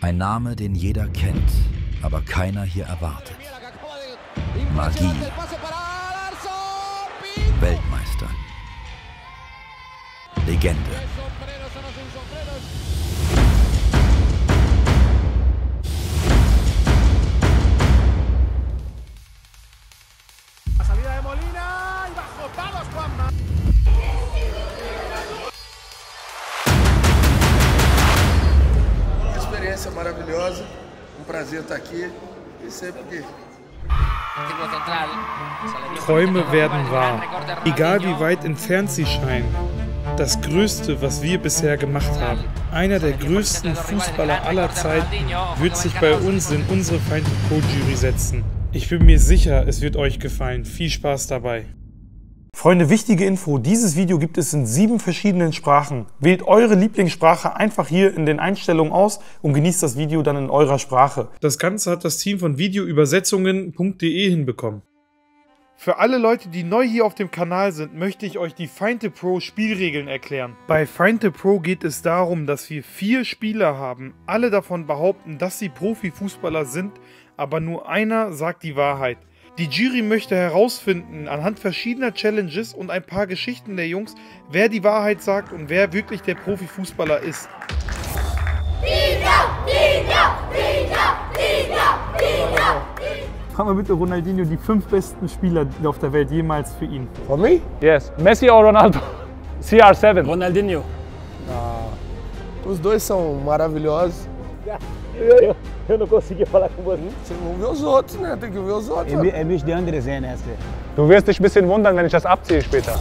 Ein Name, den jeder kennt, aber keiner hier erwartet. Magie. Weltmeister. Legende. Salida de Molina y bajo palos Juanma. Uma experiência maravilhosa, prazer estar aqui e sempre que Träume werden wahr, egal wie weit entfernt sie scheinen. Das Größte, was wir bisher gemacht haben, einer der größten Fußballer aller Zeiten, wird sich bei uns in unsere Find the Pro Jury setzen. Ich bin mir sicher, es wird euch gefallen. Viel Spaß dabei. Freunde, wichtige Info, dieses Video gibt es in 7 verschiedenen Sprachen. Wählt eure Lieblingssprache einfach hier in den Einstellungen aus und genießt das Video dann in eurer Sprache. Das Ganze hat das Team von videoübersetzungen.de hinbekommen. Für alle Leute, die neu hier auf dem Kanal sind, möchte ich euch die Find the Pro Spielregeln erklären. Bei Find the Pro geht es darum, dass wir 4 Spieler haben. Alle davon behaupten, dass sie Profifußballer sind, aber nur einer sagt die Wahrheit. Die Jury möchte herausfinden, anhand verschiedener Challenges und ein paar Geschichten der Jungs, wer die Wahrheit sagt und wer wirklich der Profifußballer ist. Frag mal bitte Ronaldinho, die 5 besten Spieler auf der Welt jemals für ihn. For me? Yes, Messi or Ronaldo? CR7. Ronaldinho. Os dois são maravilhosos. Eu não consegui falar com você. Você não vê os outros, né? Tem que ver os outros. Er möchte die andere sehen erst. Du wirst dich ein bisschen wundern, wenn ich das abziehe später.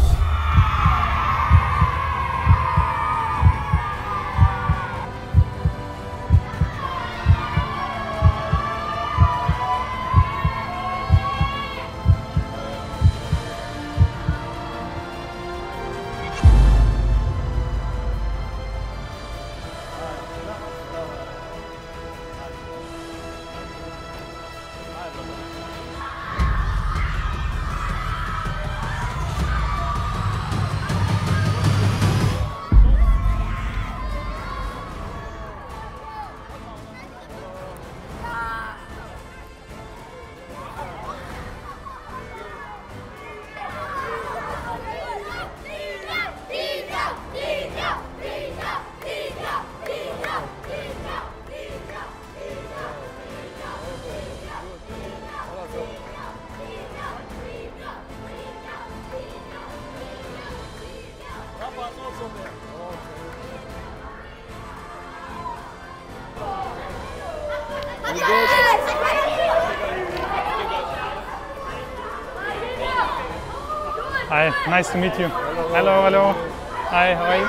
Hi, nice to meet you. Hello, hello. Hi, how are you?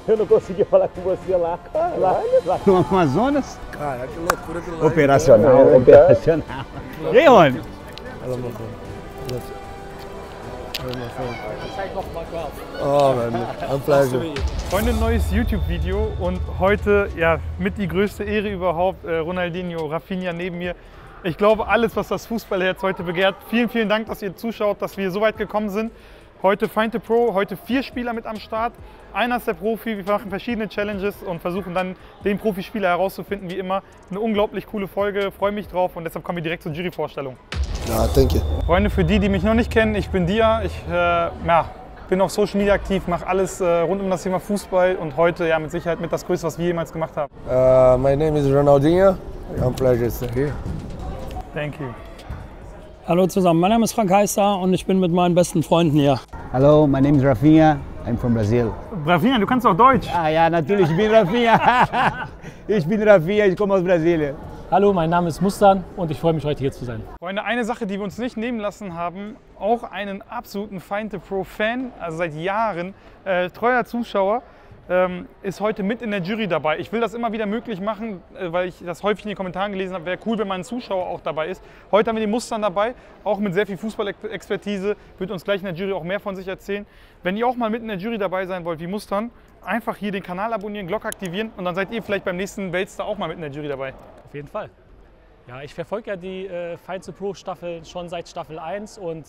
Eu não consegui falar com você lá No Amazonas? Cara, que loucura aquilo lá. Operacional, operacional. E aí, Rony? Oh man, ein pleasure. Freunde, neues YouTube-Video und heute ja mit die größte Ehre überhaupt, Ronaldinho, Rafinha neben mir. Ich glaube, alles, was das Fußballherz heute begehrt. Vielen, vielen Dank, dass ihr zuschaut, dass wir so weit gekommen sind. Heute Find the Pro, heute 4 Spieler mit am Start. Einer ist der Profi, wir machen verschiedene Challenges und versuchen dann den Profispieler herauszufinden, wie immer. Eine unglaublich coole Folge, freue mich drauf und deshalb kommen wir direkt zur Juryvorstellung. Ja, thank you. Freunde, für die, die mich noch nicht kennen, ich bin Dia, ich bin auf Social Media aktiv, mache alles rund um das Thema Fußball und heute ja mit Sicherheit mit das Größte, was wir jemals gemacht haben. My name is Ronaldinho. I'm pleasure to be here. Thank you. Hallo zusammen, mein Name ist Frank Heister und ich bin mit meinen besten Freunden hier. Hello, my name is Rafinha. I'm from Brazil. Rafinha, du kannst auch Deutsch. Ah ja, natürlich, ich bin Rafinha. Ich bin Rafinha, ich komme aus Brasilien. Hallo, mein Name ist Mustan und ich freue mich, heute hier zu sein. Freunde, eine Sache, die wir uns nicht nehmen lassen haben, auch einen absoluten Find the Pro Fan, also seit Jahren, treuer Zuschauer, ist heute mit in der Jury dabei. Ich will das immer wieder möglich machen, weil ich das häufig in den Kommentaren gelesen habe, wäre cool, wenn mal ein Zuschauer auch dabei ist. Heute haben wir den Mustan dabei, auch mit sehr viel Fußballexpertise, wird uns gleich in der Jury auch mehr von sich erzählen. Wenn ihr auch mal mit in der Jury dabei sein wollt, wie Mustan, einfach hier den Kanal abonnieren, Glocke aktivieren und dann seid ihr vielleicht beim nächsten Weltstar auch mal mit in der Jury dabei. Auf jeden Fall. Ja, ich verfolge ja die Find the Pro Staffel schon seit Staffel 1 und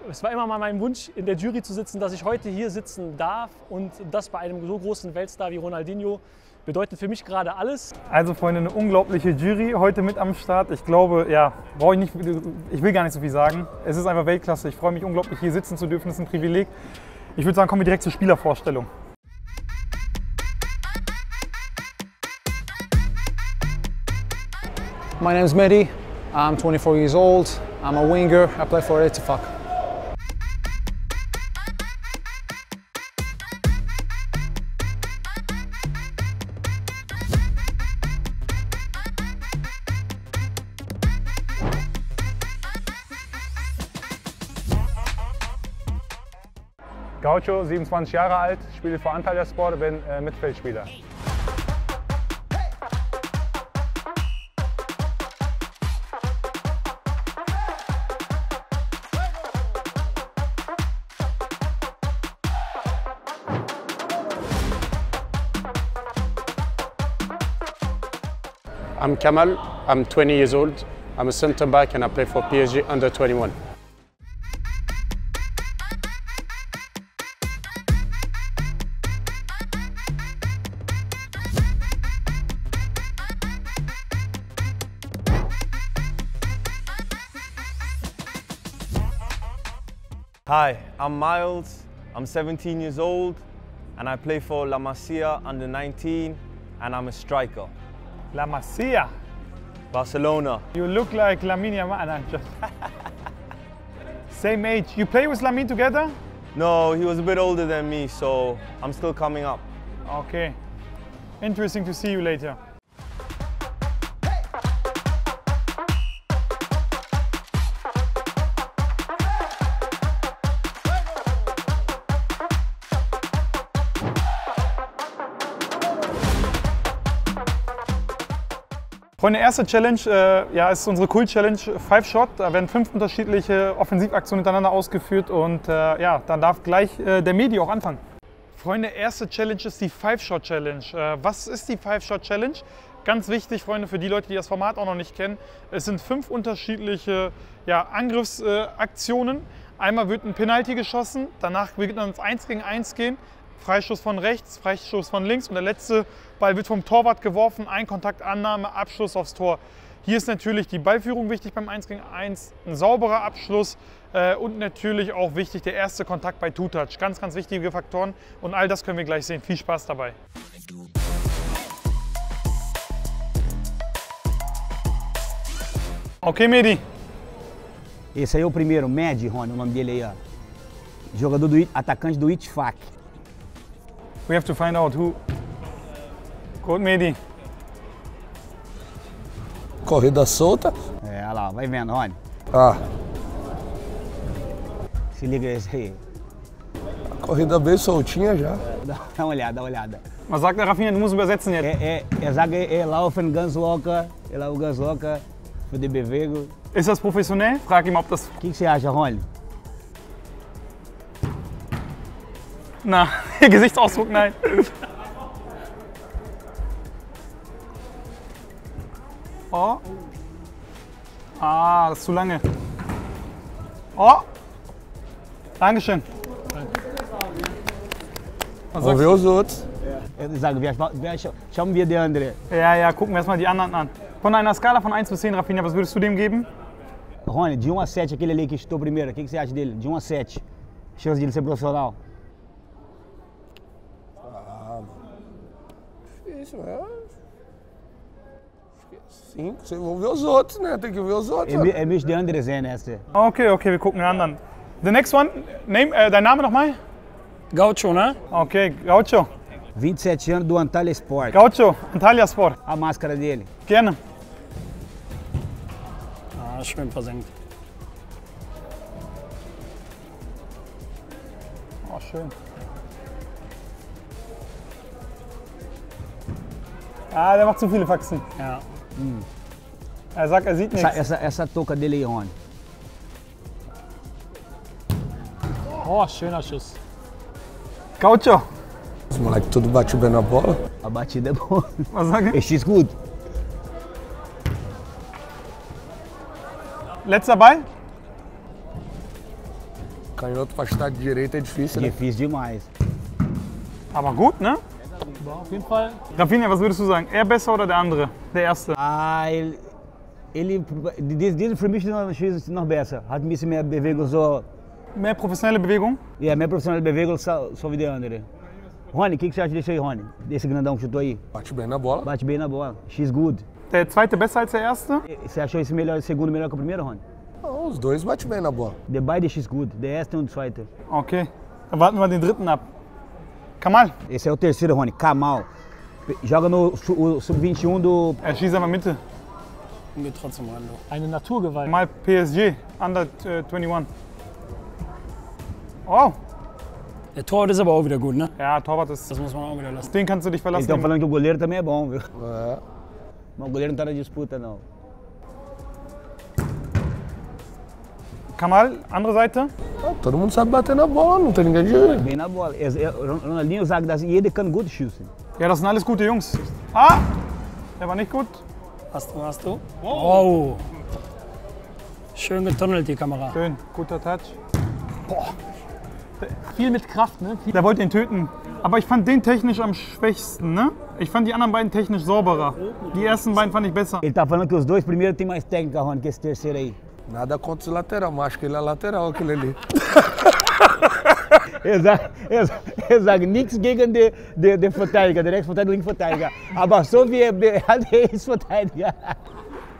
Es war immer mal mein Wunsch, in der Jury zu sitzen, dass ich heute hier sitzen darf. Und das bei einem so großen Weltstar wie Ronaldinho bedeutet für mich gerade alles. Also Freunde, eine unglaubliche Jury heute mit am Start. Ich glaube, ja, ich will gar nicht so viel sagen. Es ist einfach Weltklasse. Ich freue mich unglaublich, hier sitzen zu dürfen. Das ist ein Privileg. Ich würde sagen, kommen wir direkt zur Spielervorstellung. My name is Mehdi. I'm 24 years old. I'm a winger. I play for Ettifaq. Gaucho, 27 Jahre alt, spiele für Antalyaspor, bin Mittelfeldspieler. I'm Kamal, I'm 20 years old. I'm a centre back and I play for PSG under 21. Hi, I'm Miles. I'm 17 years old and I play for La Masia under 19 and I'm a striker. La Masia. Barcelona. You look like Lamine Yamal. Same age. You play with Lamine together? No, he was a bit older than me, so I'm still coming up. Okay. Interesting to see you later. Freunde, erste Challenge, ja, ist unsere Kult-Challenge 5 Shot. Da werden 5 unterschiedliche Offensivaktionen hintereinander ausgeführt und ja, dann darf gleich der Mehdi auch anfangen. Freunde, erste Challenge ist die 5 Shot Challenge. Was ist die 5 Shot Challenge? Ganz wichtig, Freunde, für die Leute, die das Format auch noch nicht kennen. Es sind 5 unterschiedliche ja, Angriffsaktionen. Einmal wird ein Penalty geschossen, danach wird dann ins 1 gegen 1 gehen. Freistoß von rechts, Freistoß von links und der letzte Ball wird vom Torwart geworfen, Einkontaktannahme, Abschluss aufs Tor. Hier ist natürlich die Ballführung wichtig beim 1 gegen 1, ein sauberer Abschluss und natürlich auch wichtig der erste Kontakt bei Two-Touch. Ganz, ganz wichtige Faktoren und all das können wir gleich sehen. Viel Spaß dabei. Ok, Mehdi. Esse aí é o primeiro, Mehdi, Rony, o nome dele aí, ó. Jogador atacante do Ettifaq. We have to find out who. Good, Mehdi. Corrida solta. É, olha lá, vai vendo, Rony. Ah. Se liga esse aí. Corrida bem soltinha já. Dá uma olhada, dá uma olhada. Was sagt der Rafinha? Du musst übersetzen jetzt. Er laufen ganz locker, er laufen ganz locker für die Bewegung. Ist das professionell? Frag ihm, ob das... O que você acha, Rony? Na, Gesichtsausdruck, nein. Oh. Ah, das ist zu lange. Oh. Dankeschön. Vamos ver os outros. Schauen wir den anderen. Ja, gucken wir erstmal die anderen an. Von einer Skala von 1 bis 10, Rafinha, was würdest du dem geben? Rony, de 1 a 7, aquele ali que chutou primeiro, o que você acha dele? De 1 a 7. Chance de ele ser profissional? Difícil, né? 5, vamos ver os outros, né? Tem que ver os outros. É mesmo de Andres, né? Okay, wir gucken den anderen. The next one, dein Name nochmal? Gaucho, ne? Okay, Gaucho. 27 anos do Antalyaspor. Gaucho, Antalyaspor. A máscara dele. Gerne. Ah, schön versenkt. Oh, schön. Ah, der macht zu viele Faxen. Ja. Er sagt, er sieht nichts. Essa touca dele aí, Rony. Oh, schöner Schuss. Gaucho. Os moleques tudo bate bem na bola. A batida é boa. Was sagt er? Este escudo. Letzter Ball. Canhoto pra chutar de direita é difícil, né? Difícil demais. Aber gut, ne? War auf jeden Fall. Rafinha, was würdest du sagen? Er besser oder der andere? Der erste? Diese für mich noch besser. Hat ein bisschen mehr Bewegung, so. Mehr professionelle Bewegung? Ja, mehr profissionelle Bewegung, só wie der andere. Rony, o que você acha desse aí, Rony? Desse grandão que chutou aí? Bate bem na bola. Bate bem na bola. She's good. Der zweite besser als der erste? Você achou esse segundo melhor que o primeiro, Rony? Não, os dois bate bem na bola. Der beide she's good. Der erste und der zweite. Okay. Dann warten wir den dritten ab. Kamal? Esse é o terceiro, Rony. Kamal. Joga no Sub-21 do... Er schießt einmal Mitte. Mir trotzdem ran. Eine Naturgewalt. Mal PSG, Under 21. Oh! Der Torwart ist aber auch wieder gut, ne? Ja, Torwart ist... Das muss man auch wieder lassen. Den kannst du dich verlassen. Eles estão falando que o goleiro também é bom, viu? É. Mas o goleiro não tá na disputa, não. Kamal, andere Seite? Ah, todo mundo sabe bater na bola, não tem ninguém de jeito. Bem na bola. Ronaldinho sagt, dass jeder kann gut schießen. Ja, das sind alles gute Jungs. Ah! Der war nicht gut. Hast du? Oh! Schön getunnelt, die Kamera. Schön, guter Touch. Boah. Viel mit Kraft, ne? Der wollte ihn töten. Aber ich fand den technisch am schwächsten, ne? Ich fand die anderen beiden technisch sauberer. Die ersten beiden fand ich besser. Ele tá falando que os dois primeiros têm mais técnica, Rony, que esse terceiro aí. Nada contra os lateral, mas acho que ele é lateral, aquele ali. Er sagt nichts gegen den Verteidiger, der Rechtsverteidiger, Linksverteidiger. Aber so wie er ist Verteidiger.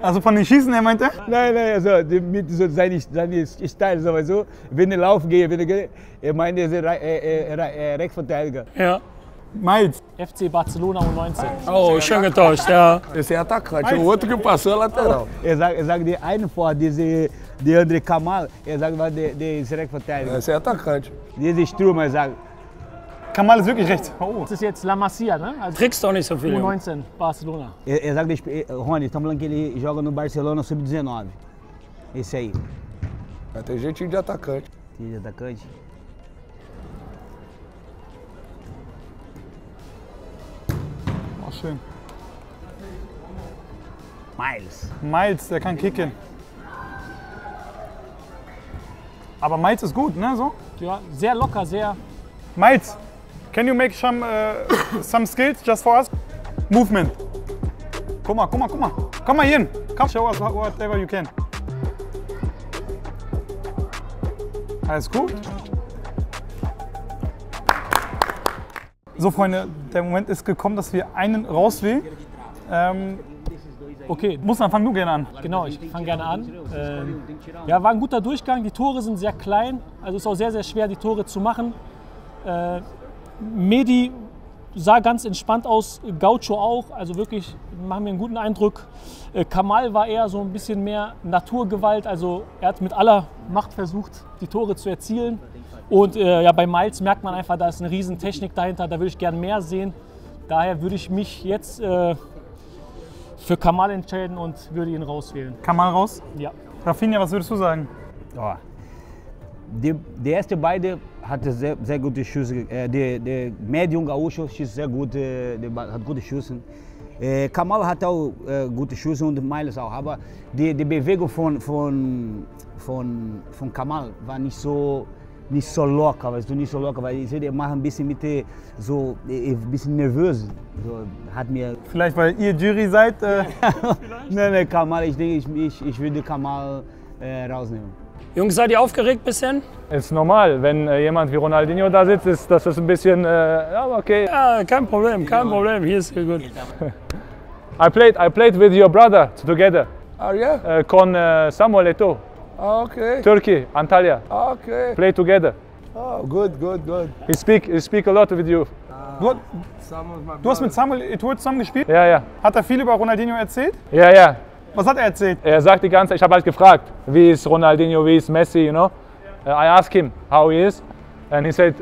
Also von den Schießen her, meint er? Nein, also mit so seine Style, so, wenn er laufen geht, er meint, er ist Rechtsverteidiger. Ja. Miles. FC Barcelona U19. Oh, schön getauscht, ja. Esse é atacante, o outro que passou é lateral. Er sagt, der eine vor, der André Kamal, er sagt, der ist Rechtsverteidiger. Esse é atacante. Dieser Stürmer, er sagt. Kamal ist wirklich rechts. Oh. Das ist jetzt La Masia, ne? Also Kriegst doch nicht so viel. U19, Barcelona. Er sagt, Rony, estamos falando que ele joga no Barcelona Sub-19. Esse aí. Vai ter jeitinho de atacante. De atacante. Oh, schön. Miles, der kann kicken. Aber Miles ist gut, ne? So? Ja, sehr locker, sehr... Miles, can you make some skills just for us? Movement. Guck mal. Komm mal hin. Come show us whatever you can. Alles gut? So, Freunde, der Moment ist gekommen, dass wir einen rauswählen. Okay. Dann fang du gerne an. Genau, ich fange gerne an. Ja, war ein guter Durchgang. Die Tore sind sehr klein, also ist auch sehr, sehr schwer, die Tore zu machen. Mehdi sah ganz entspannt aus, Gaucho auch, also wirklich machen mir einen guten Eindruck. Kamal war eher so ein bisschen mehr Naturgewalt, also er hat mit aller Macht versucht, die Tore zu erzielen. Und ja, bei Miles merkt man einfach, da ist eine riesen Technik dahinter, da würde ich gern mehr sehen. Daher würde ich mich jetzt für Kamal entscheiden und würde ihn rauswählen. Kamal raus? Ja. Rafinha, was würdest du sagen? Oh. Die erste beide hatte sehr gute Schüsse. Der Medium Gaúcho schießt sehr gut, hat gute Schüsse. Kamal hat auch gute Schüsse und Miles auch. Aber die Bewegung von Kamal war nicht so locker, weißt du, nicht so locker, weil ich sehe, der macht ein bisschen ein bisschen nervös. So, hat mir Vielleicht, weil ihr Jury seid? Nein, Kamal, ich denke, ich würde Kamal rausnehmen. Jungs, seid ihr aufgeregt bisschen? Ist normal, wenn jemand wie Ronaldinho da sitzt, ist das ein bisschen, ja, okay. Ja, kein Problem, hier ist gut. I played with your brother together. Oh yeah? Con Samuel Eto'o. Oh, okay. Turkey, Antalya. Oh, okay. Play together. Oh, good. He speak a lot with you. Du hast mit Samuel Eto'o zusammen gespielt? Ja. Hat er viel über Ronaldinho erzählt? Ja. Was hat er erzählt? Er sagt die ganze Zeit, ich habe halt gefragt, wie ist Ronaldinho, wie ist Messi, you know. I asked him how he is, and he said,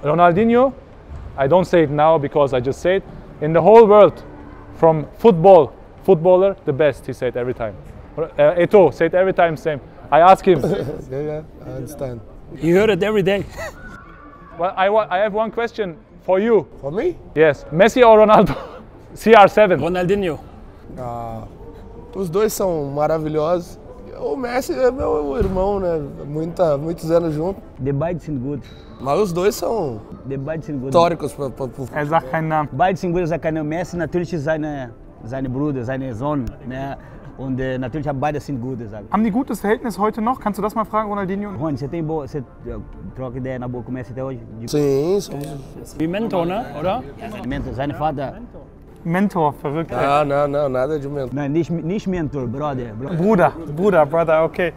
Ronaldinho, I don't say it now because I just say it, in the whole world, from footballer, the best, he said every time. Eto'o said every time same. I asked him. Yeah, I understand. You heard it every day. Well, I have one question for you. For me? Yes, Messi or Ronaldo? CR7. Ronaldinho. Ah, os dois são maravilhosos. O Messi é meu irmão, né? Muitos anos juntos. Beide sind gut. Mas os dois são históricos. Sagt keinen Namen. Beide sind gut, sagt keiner. Messi natürlich ist seine Bruder, seine Sohn. Ne? Und natürlich beide sind gut. Haben die gutes Verhältnis heute noch? Kannst du das mal fragen, Ronaldinho? Rony, você troca ideia na boa com o Messi até hoje? Sim. Wie Mentor, ne? Oder? Mentor, sein Vater. Mentor, verrückt. Não, nada de mentor. Nein, nicht Mentor, Brother. Brother, okay.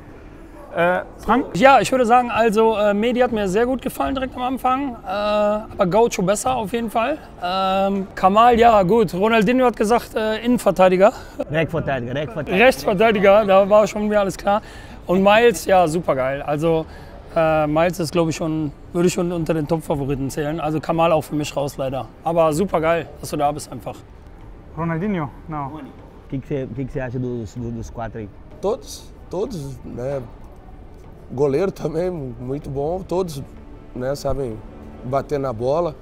Frank? Ja, ich würde sagen, also Mehdi hat mir sehr gut gefallen direkt am Anfang, aber Gaucho besser auf jeden Fall. Kamal, ja gut, Ronaldinho hat gesagt Innenverteidiger. Rechtsverteidiger, da war schon mir alles klar. Und Miles, ja super geil. Also Miles ist, glaube ich, würde ich schon unter den Top-Favoriten zählen. Also Kamal auch für mich raus leider. Aber super geil, dass du da bist einfach. Ronaldinho? Não. O que você acha dos quatro aí? Todos, né? Goleiro também, muito bom. Todos, né, sabem bater na bola.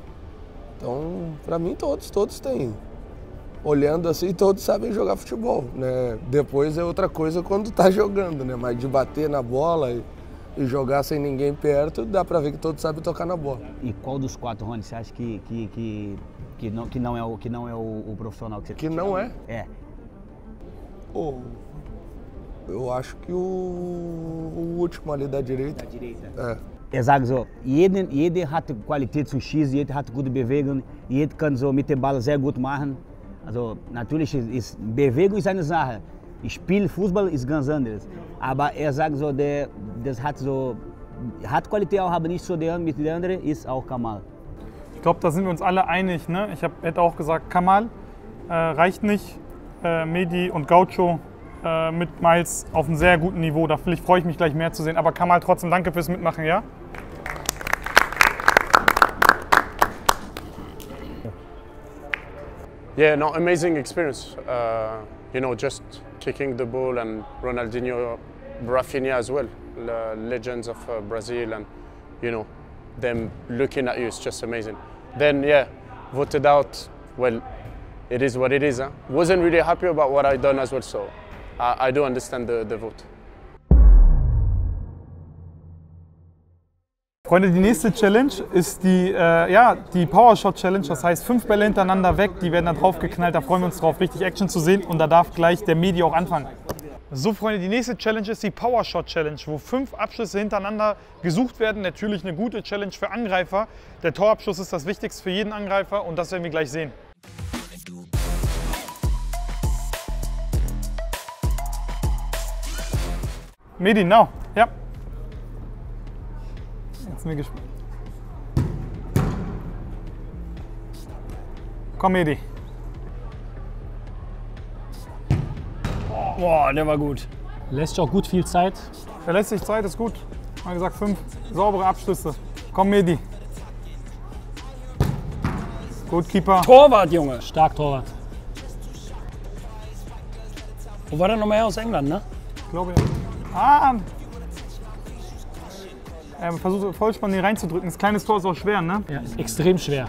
Então, para mim, todos têm. Olhando assim, todos sabem jogar futebol, né? Depois é outra coisa quando tá jogando, né? Mas de bater na bola e jogar sem ninguém perto, dá para ver que todos sabem tocar na bola. E qual dos quatro, Rony, você acha que não é o profissional que você... Que não é? É. Eu acho que o último ali da direita. Er sagt so, jeder hat Qualität zu schießen, jeder hat gute Bewegung, jeder kann so mit dem Ball sehr gut machen. Also natürlich ist Bewegung ist eine Sache. Spiel Fußball ist ganz anderes. Aber er sagt so, das hat Qualität auch, aber nicht so mit der anderen ist auch Kamal. Ich glaube, da sind wir uns alle einig. Ne? Ich hätte auch gesagt, Kamal reicht nicht. Mehdi und Gaucho mit Miles auf einem sehr guten Niveau. Da freue ich mich gleich mehr zu sehen. Aber Kamal, trotzdem danke fürs Mitmachen, ja? Yeah, no, amazing experience. You know, just kicking the ball and Ronaldinho, Rafinha as well, the legends of Brazil, and you know, them looking at you is just amazing. Then yeah, voted out. Well, it is what it is. Huh? Wasn't really happy about what I done as well, so I do understand the vote. Freunde, die nächste Challenge ist die Power Shot Challenge. Das heißt 5 Bälle hintereinander weg, die werden da drauf geknallt. Da freuen wir uns drauf, richtig Action zu sehen. Und da darf gleich der Mehdi auch anfangen. So Freunde, die nächste Challenge ist die Power Shot Challenge, wo 5 Abschlüsse hintereinander gesucht werden. Natürlich eine gute Challenge für Angreifer. Der Torabschluss ist das Wichtigste für jeden Angreifer und das werden wir gleich sehen. Mehdi, now. Ja. Jetzt sind wir gespannt. Komm, Mehdi. Boah, der war gut. Lässt sich auch gut viel Zeit. Der lässt sich Zeit, ist gut. Mal gesagt, 5 saubere Abschlüsse. Komm, Mehdi. Gut, Keeper. Torwart, Junge. Stark Torwart. Wo war der nochmal her? Aus England, ne? Ich glaube ja. Ah! Er versucht Vollspann hier reinzudrücken. Das kleine Tor ist auch schwer, ne? Ja, ist extrem schwer.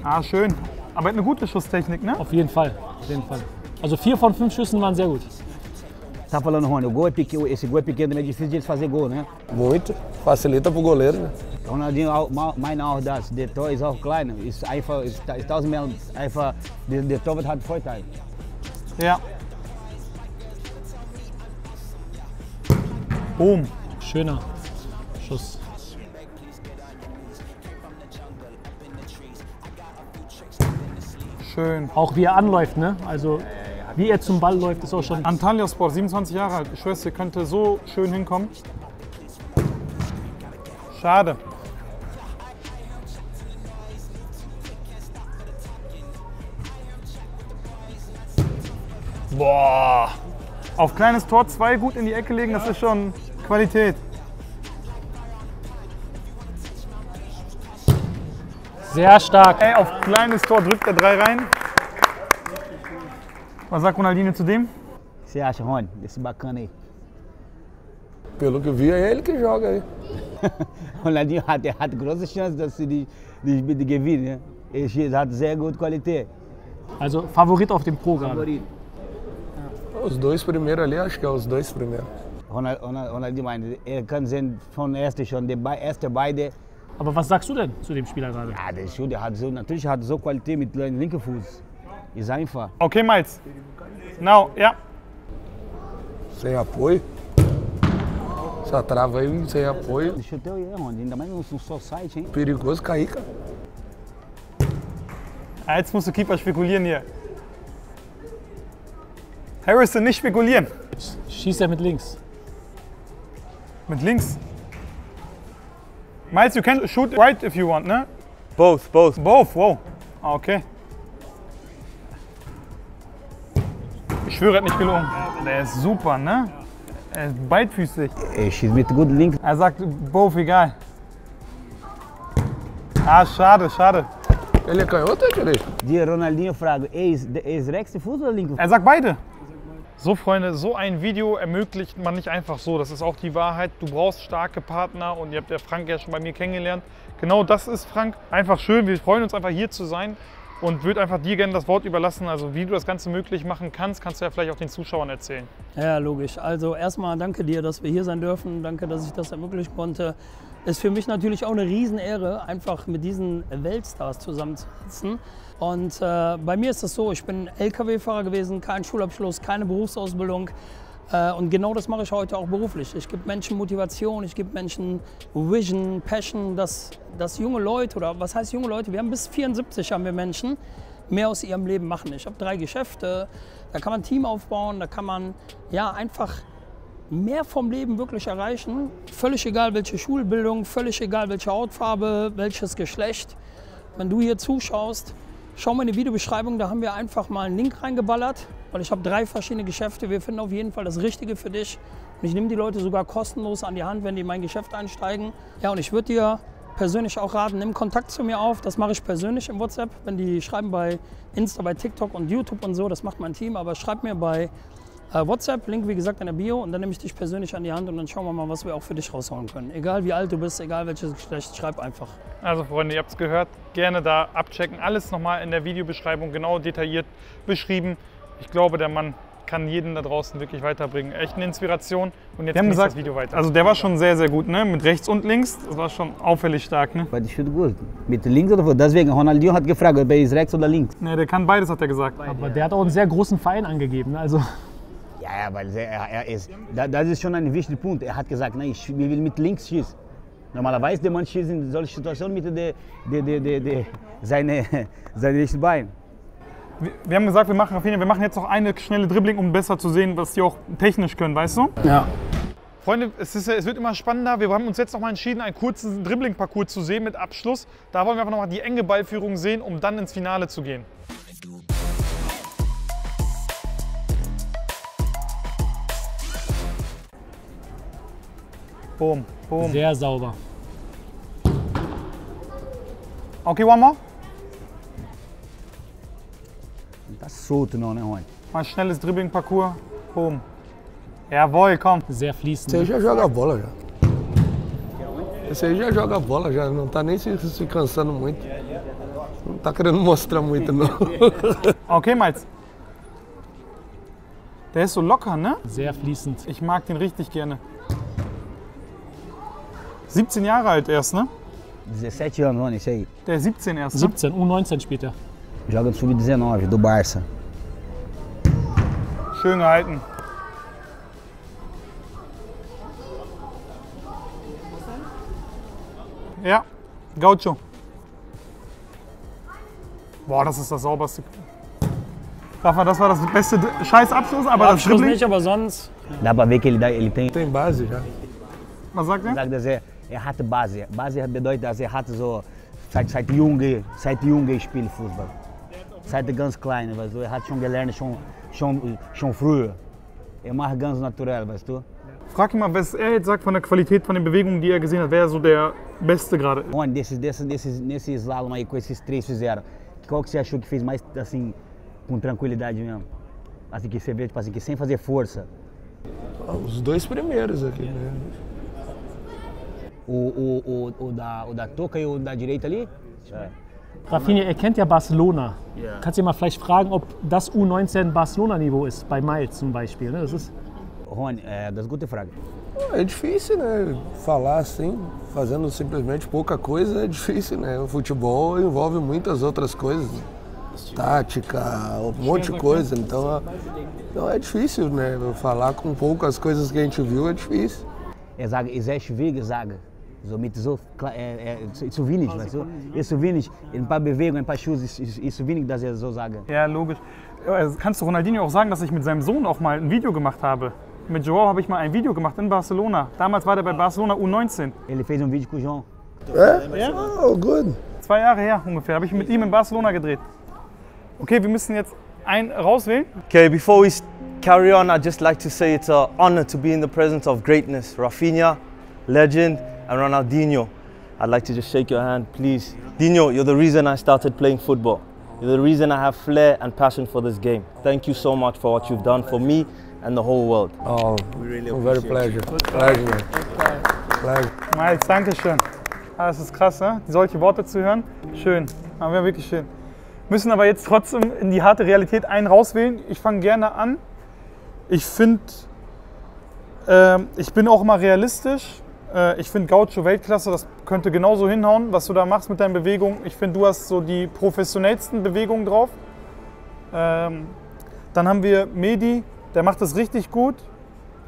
Ah, schön. Aber er hat eine gute Schusstechnik, ne? Auf jeden Fall. Auf jeden Fall. Also 4 von 5 Schüssen waren sehr gut. Tá falando, Rony, esse gol é pequeno, é difícil de eles fazer gol, né? Muito. Facilita pro goleiro, né? Ronaldinho, meine auch das. Der Tor ist auch klein. Ist einfach, ist 1000 mehr einfach, der Torwart hat Vorteil. Ja. Boom. Schöner Schuss. Schön. Auch wie er anläuft, ne? Also wie er zum Ball läuft, ist auch schon... Antalyaspor, 27 Jahre alt. Ich schwör's, ihr könnte so schön hinkommen. Schade. Boah. Auf kleines Tor 2 gut in die Ecke legen, das ist schon Qualität. Sehr stark. Ey, auf kleines Tor drückt er 3 rein. Was sagt Ronaldinho zu dem? Você acha, Rony, desse bacana aí? Pelo que eu vi, é ele que joga aí. Ronaldinho hat große Chance, dass sie die gewinnen. Er hat sehr gute Qualität. Also Favorit auf dem Pro gerade. Favorit. Os dois primeiros ali, acho que é os dois primeiros. Ronaldinho meinte, er kann sehen von erste schon, die erste beide. Aber was sagst du denn zu dem Spieler gerade? Ja, der Schuh, der hat so, natürlich hat so Qualität mit dem linken Fuß. Ist einfach. Okay, Miles. Now, ja. Sem apoio. Essa trava aí sem apoio. Chuteu aí, mano. Ainda mais no society, hein? Perigoso cair, cara. Jetzt musst du Keeper spekulieren hier. Harrison, nicht spekulieren. Schießt er mit links. Mit links? Miles, you can shoot right if you want, ne? Both. Both, wow. Okay. Ich schwöre, er hat nicht gelogen. Der ist super, ne? Er ist beidfüßig. Er schießt mit gut links. Er sagt, both, egal. Ah, schade. Ele é canhoto ou é direito? Die Ronaldinho fragt, ist rechts Fuß oder linker Fuß? Er sagt beide. So, Freunde, so ein Video ermöglicht man nicht einfach so. Das ist auch die Wahrheit. Du brauchst starke Partner und ihr habt ja Frank ja schon bei mir kennengelernt. Genau das ist Frank. Einfach schön. Wir freuen uns einfach hier zu sein und würde einfach dir gerne das Wort überlassen. Also wie du das Ganze möglich machen kannst, kannst du ja vielleicht auch den Zuschauern erzählen. Ja, logisch. Also erstmal danke dir, dass wir hier sein dürfen. Danke, dass ich das ermöglichen konnte. Ist für mich natürlich auch eine Riesenehre, einfach mit diesen Weltstars zusammenzusitzen. Und bei mir ist es so, ich bin LKW-Fahrer gewesen, kein Schulabschluss, keine Berufsausbildung. Und genau das mache ich heute auch beruflich. Ich gebe Menschen Motivation, ich gebe Menschen Vision, Passion, dass junge Leute, oder was heißt junge Leute, wir haben bis 74 haben wir Menschen, mehr aus ihrem Leben machen. Ich habe 3 Geschäfte, da kann man ein Team aufbauen, da kann man ja einfach mehr vom Leben wirklich erreichen. Völlig egal, welche Schulbildung, völlig egal, welche Hautfarbe, welches Geschlecht. Wenn du hier zuschaust, schau mal in die Videobeschreibung, da haben wir einfach mal einen Link reingeballert, weil ich habe 3 verschiedene Geschäfte. Wir finden auf jeden Fall das Richtige für dich. Und ich nehme die Leute sogar kostenlos an die Hand, wenn die in mein Geschäft einsteigen. Ja, und ich würde dir persönlich auch raten, nimm Kontakt zu mir auf. Das mache ich persönlich im WhatsApp. Wenn die schreiben bei Insta, bei TikTok und YouTube und so, das macht mein Team. Aber schreib mir bei WhatsApp, Link wie gesagt in der Bio, und dann nehme ich dich persönlich an die Hand und dann schauen wir mal, was wir auch für dich rausholen können. Egal wie alt du bist, egal welches Geschlecht, schreib einfach. Also Freunde, ihr habt es gehört, gerne da abchecken. Alles nochmal in der Videobeschreibung genau detailliert beschrieben. Ich glaube, der Mann kann jeden da draußen wirklich weiterbringen. Echt eine Inspiration. Und jetzt geht's das Video weiter. Also der war schon sehr, sehr gut, ne? Mit rechts und links. Das war schon auffällig stark, ne? Weil ich finde gut. Mit links oder so. Deswegen, Ronaldinho hat gefragt, ob er ist rechts oder links. Ne, der kann beides, hat er gesagt. Aber der hat auch einen sehr großen Verein angegeben, ne? Also. Ja, weil er ist, das ist schon ein wichtiger Punkt. Er hat gesagt, nein, ich will mit links schießen. Normalerweise der Mann schießt in solchen Situationen mit seinem rechten Bein. Wir haben gesagt, wir machen jetzt noch eine schnelle Dribbling, um besser zu sehen, was die auch technisch können, weißt du? Ja. Freunde, es wird immer spannender. Wir haben uns jetzt noch mal entschieden, einen kurzen Dribbling-Parcours zu sehen mit Abschluss. Da wollen wir einfach noch mal die enge Ballführung sehen, um dann ins Finale zu gehen. Boom, boom. Sehr sauber. Okay, one more. Tá solto não, né, Rony? Mal schnelles Dribbling-Parcours. Boom. Jawohl, komm. Sehr fließend. Esse aí já joga a bola já. Esse aí já joga a bola, já não tá nem se cansando muito. Não tá querendo mostrar muito, não. Okay, Miles. Der ist so locker, ne? Sehr fließend. Ich mag den richtig gerne. 17 Jahre alt erst, ne? 17 anos, Rony, esse aí. Der ist 17 erst, ne? 17, U19 spielt er. Joga no Sub-19, do Barça. Schön gehalten. Ja, Gaucho. Boah, das ist das sauberste. Rafa, das war das beste Scheißabschluss, aber das Abschluss nicht, aber sonst. Dá pra ver que ele tem. Tem base já. Was sagt er? Sagt, dass er hatte Base. Base bedeutet, dass er hatte so seit junge Spiel Fußball. Seit ganz klein, weißt du, er hat schon gelernt, schon früher. Er macht ganz natural, weißt du. Frag ihn mal, was er jetzt sagt von der Qualität von den Bewegungen, die er gesehen hat. Wer so der Beste gerade? Onde nesse slalom aí, com esses 3 fizeram, qual que você achou que fez mais, assim, com tranquilidade mesmo? Assim, que você vê, tipo assim, que sem fazer força. Os 2 primeiros aqui, né? O da touca e o da direita ali? É. Rafinha, er kennt ja Barcelona. Kannst du dir mal vielleicht fragen, ob das U19 Barcelona-Niveau ist, bei Miles zum Beispiel? Ne? Das ist Rony, das ist eine gute Frage. É difícil, né? Falar assim, fazendo simplesmente pouca coisa é difícil, né? O futebol envolve muitas outras coisas, tática, um monte de coisa. Então é difícil, né? Falar com poucas coisas que a gente viu é difícil. Ich sehr schwierige Sache. So mit so zu wenig, weißt du? Ist zu wenig, ein paar Bewegungen, ein paar Schuss, ist zu wenig, dass so sage. Ja, logisch. Kannst du Ronaldinho auch sagen, dass ich mit seinem Sohn auch mal ein Video gemacht habe? Mit João habe ich mal ein Video gemacht in Barcelona. Damals war der bei Barcelona U19. Ele fez Video com o João. É? Oh, good. 2 Jahre her ungefähr, habe ich mit ihm in Barcelona gedreht. Okay, wir müssen jetzt einen rauswählen. Okay, before we carry on, I'd just like to say it's an honor to be in the presence of greatness. Rafinha, legend, and Ronaldinho. I'd like to just shake your hand, please. Dino, you're the reason I started playing football. You're the reason I have flair and passion for this game. Thank you so much for what you've done for me and the whole world. Oh, very pleasure. Pleasure, man. Pleasure. Miles, danke schön. Das ist krass, ne? Solche Worte zu hören. Schön, aber wirklich schön. Müssen aber jetzt trotzdem in die harte Realität einen rauswählen. Ich fange gerne an. Ich finde, ich bin auch immer realistisch. Ich finde Gaucho Weltklasse, das könnte genauso hinhauen, was du da machst mit deinen Bewegungen. Ich finde, du hast so die professionellsten Bewegungen drauf. Dann haben wir Medi, der macht das richtig gut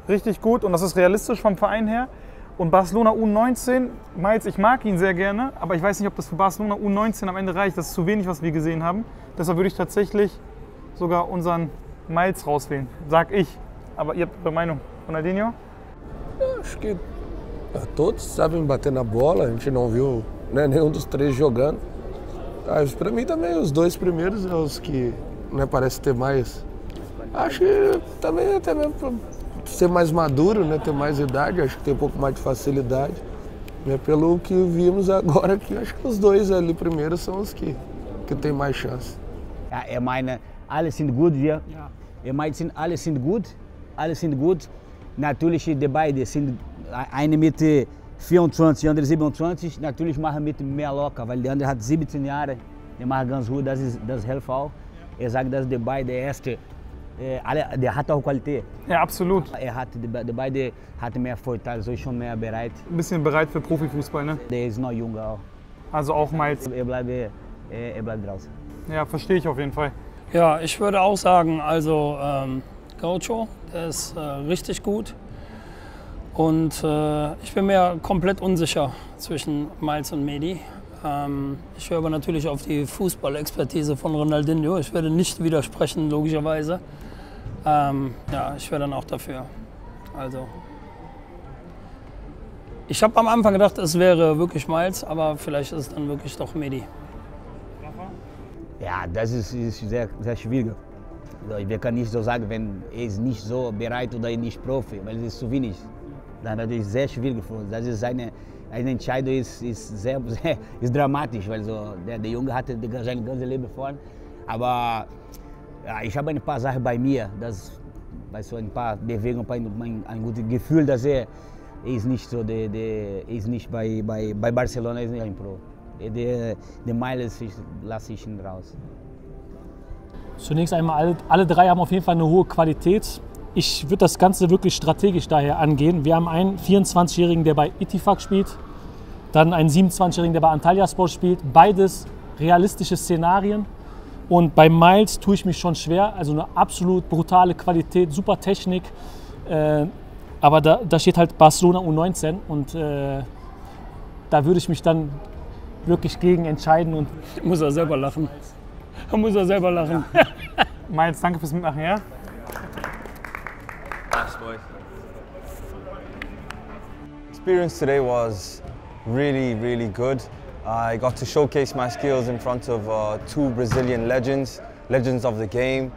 und das ist realistisch vom Verein her. Und Barcelona U19, Miles, ich mag ihn sehr gerne, aber ich weiß nicht, ob das für Barcelona U19 am Ende reicht. Das ist zu wenig, was wir gesehen haben. Deshalb würde ich tatsächlich sogar unseren Miles rauswählen, sag ich. Aber ihr habt eure Meinung. Ronaldinho? Acho que todos sabem bater na bola, a gente não viu, né, nenhum dos 3 jogando. Para mim também os 2 primeiros são os que, né, parece ter mais. Acho que também até mesmo para ser mais maduro, né, ter mais idade, acho que tem um pouco mais de facilidade. Né, pelo que vimos agora aqui, acho que os 2 ali primeiros são os que têm mais chance. Ja, meine, alle sind gut, wir. Meine, alle sind gut. Natürlich die beiden sind eine mit 24, die andere 27. Natürlich machen mit mehr locker, weil die andere hat 17 Jahre. Die machen ganz gut, das hilft auch. Er sagt, dass die beiden erste, der hat auch Qualität. Ja, absolut. Die beiden hatten mehr Vorteile, so schon mehr bereit. Ein bisschen bereit für Profifußball, ne? Der ist noch jung auch. Also auch Miles. Er bleibt draußen. Ja, verstehe ich auf jeden Fall. Ja, ich würde auch sagen, also Gaucho, der ist richtig gut. Und ich bin mir komplett unsicher zwischen Miles und Medi. Ich höre aber natürlich auf die Fußballexpertise von Ronaldinho. Ich werde nicht widersprechen, logischerweise. Ja, ich wäre dann auch dafür. Also, ich habe am Anfang gedacht, es wäre wirklich Miles, aber vielleicht ist es dann wirklich doch Medi. Ja, das ist sehr, sehr schwierig. Wir können nicht so sagen, wenn er ist nicht so bereit oder nicht Profi, weil es ist zu wenig. Dann ist es sehr schwierig für uns. Das ist eine Entscheidung, ist sehr dramatisch, weil so, der Junge hatte sein ganzes Leben vor. Aber ja, ich habe ein paar Sachen bei mir, so ein paar Bewegungen, ein gutes Gefühl, dass er ist nicht so, ist nicht bei Barcelona, ist nicht ein Pro. Der Miles lasse ich ihn raus. Zunächst einmal, alle 3 haben auf jeden Fall eine hohe Qualität. Ich würde das Ganze wirklich strategisch daher angehen. Wir haben einen 24-Jährigen, der bei Ittifaq spielt, dann einen 27-Jährigen, der bei Antalyaspor spielt. Beides realistische Szenarien. Und bei Miles tue ich mich schon schwer. Also eine absolut brutale Qualität, super Technik. Aber da steht halt Barcelona U19 und da würde ich mich dann wirklich gegen entscheiden. Und muss er selber lachen. Miles, danke fürs Mitmachen, ja? Thanks, boys. Experience today was really, really good. I got to showcase my skills in front of 2 Brazilian legends of the game,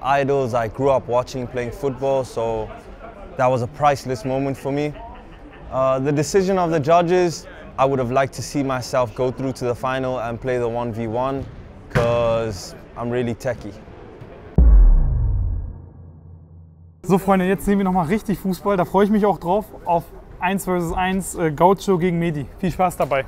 idols I grew up watching playing football, so that was a priceless moment for me. The decision of the judges, I would have liked to see myself go through to the final and play the 1v1 because I'm really techie. So Freunde, jetzt sehen wir nochmal richtig Fußball, da freue ich mich auch drauf, auf 1 vs 1 Gaucho gegen Medi. Viel Spaß dabei.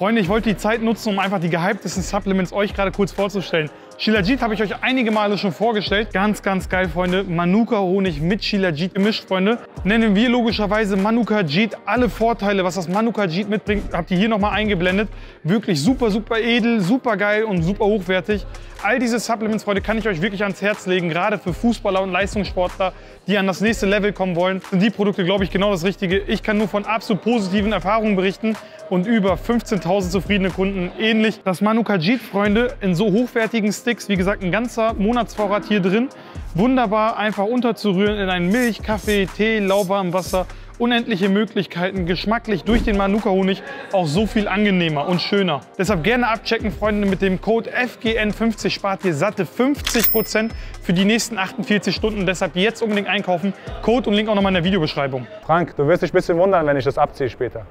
Freunde, ich wollte die Zeit nutzen, um einfach die gehyptesten Supplements euch gerade kurz vorzustellen. Shilajit habe ich euch einige Male schon vorgestellt. Ganz, ganz geil, Freunde. Manuka-Honig mit Shilajit gemischt, Freunde. Nennen wir logischerweise Manuka-Jit. Alle Vorteile, was das Manuka-Jit mitbringt, habt ihr hier nochmal eingeblendet. Wirklich super, super edel, super geil und super hochwertig. All diese Supplements, Freunde, kann ich euch wirklich ans Herz legen. Gerade für Fußballer und Leistungssportler, die an das nächste Level kommen wollen, sind die Produkte, glaube ich, genau das Richtige. Ich kann nur von absolut positiven Erfahrungen berichten und über 15.000 zufriedene Kunden. Ähnlich das Manuka-Jit, Freunde, in so hochwertigen Sticks. Wie gesagt, ein ganzer Monatsvorrat hier drin. Wunderbar einfach unterzurühren in einen Milch, Kaffee, Tee, lauwarmem Wasser. Unendliche Möglichkeiten, geschmacklich durch den Manuka-Honig auch so viel angenehmer und schöner. Deshalb gerne abchecken, Freunde, mit dem Code FGN50 spart ihr satte 50% für die nächsten 48 Stunden. Deshalb jetzt unbedingt einkaufen. Code und Link auch nochmal in der Videobeschreibung. Frank, du wirst dich ein bisschen wundern, wenn ich das abziehe später.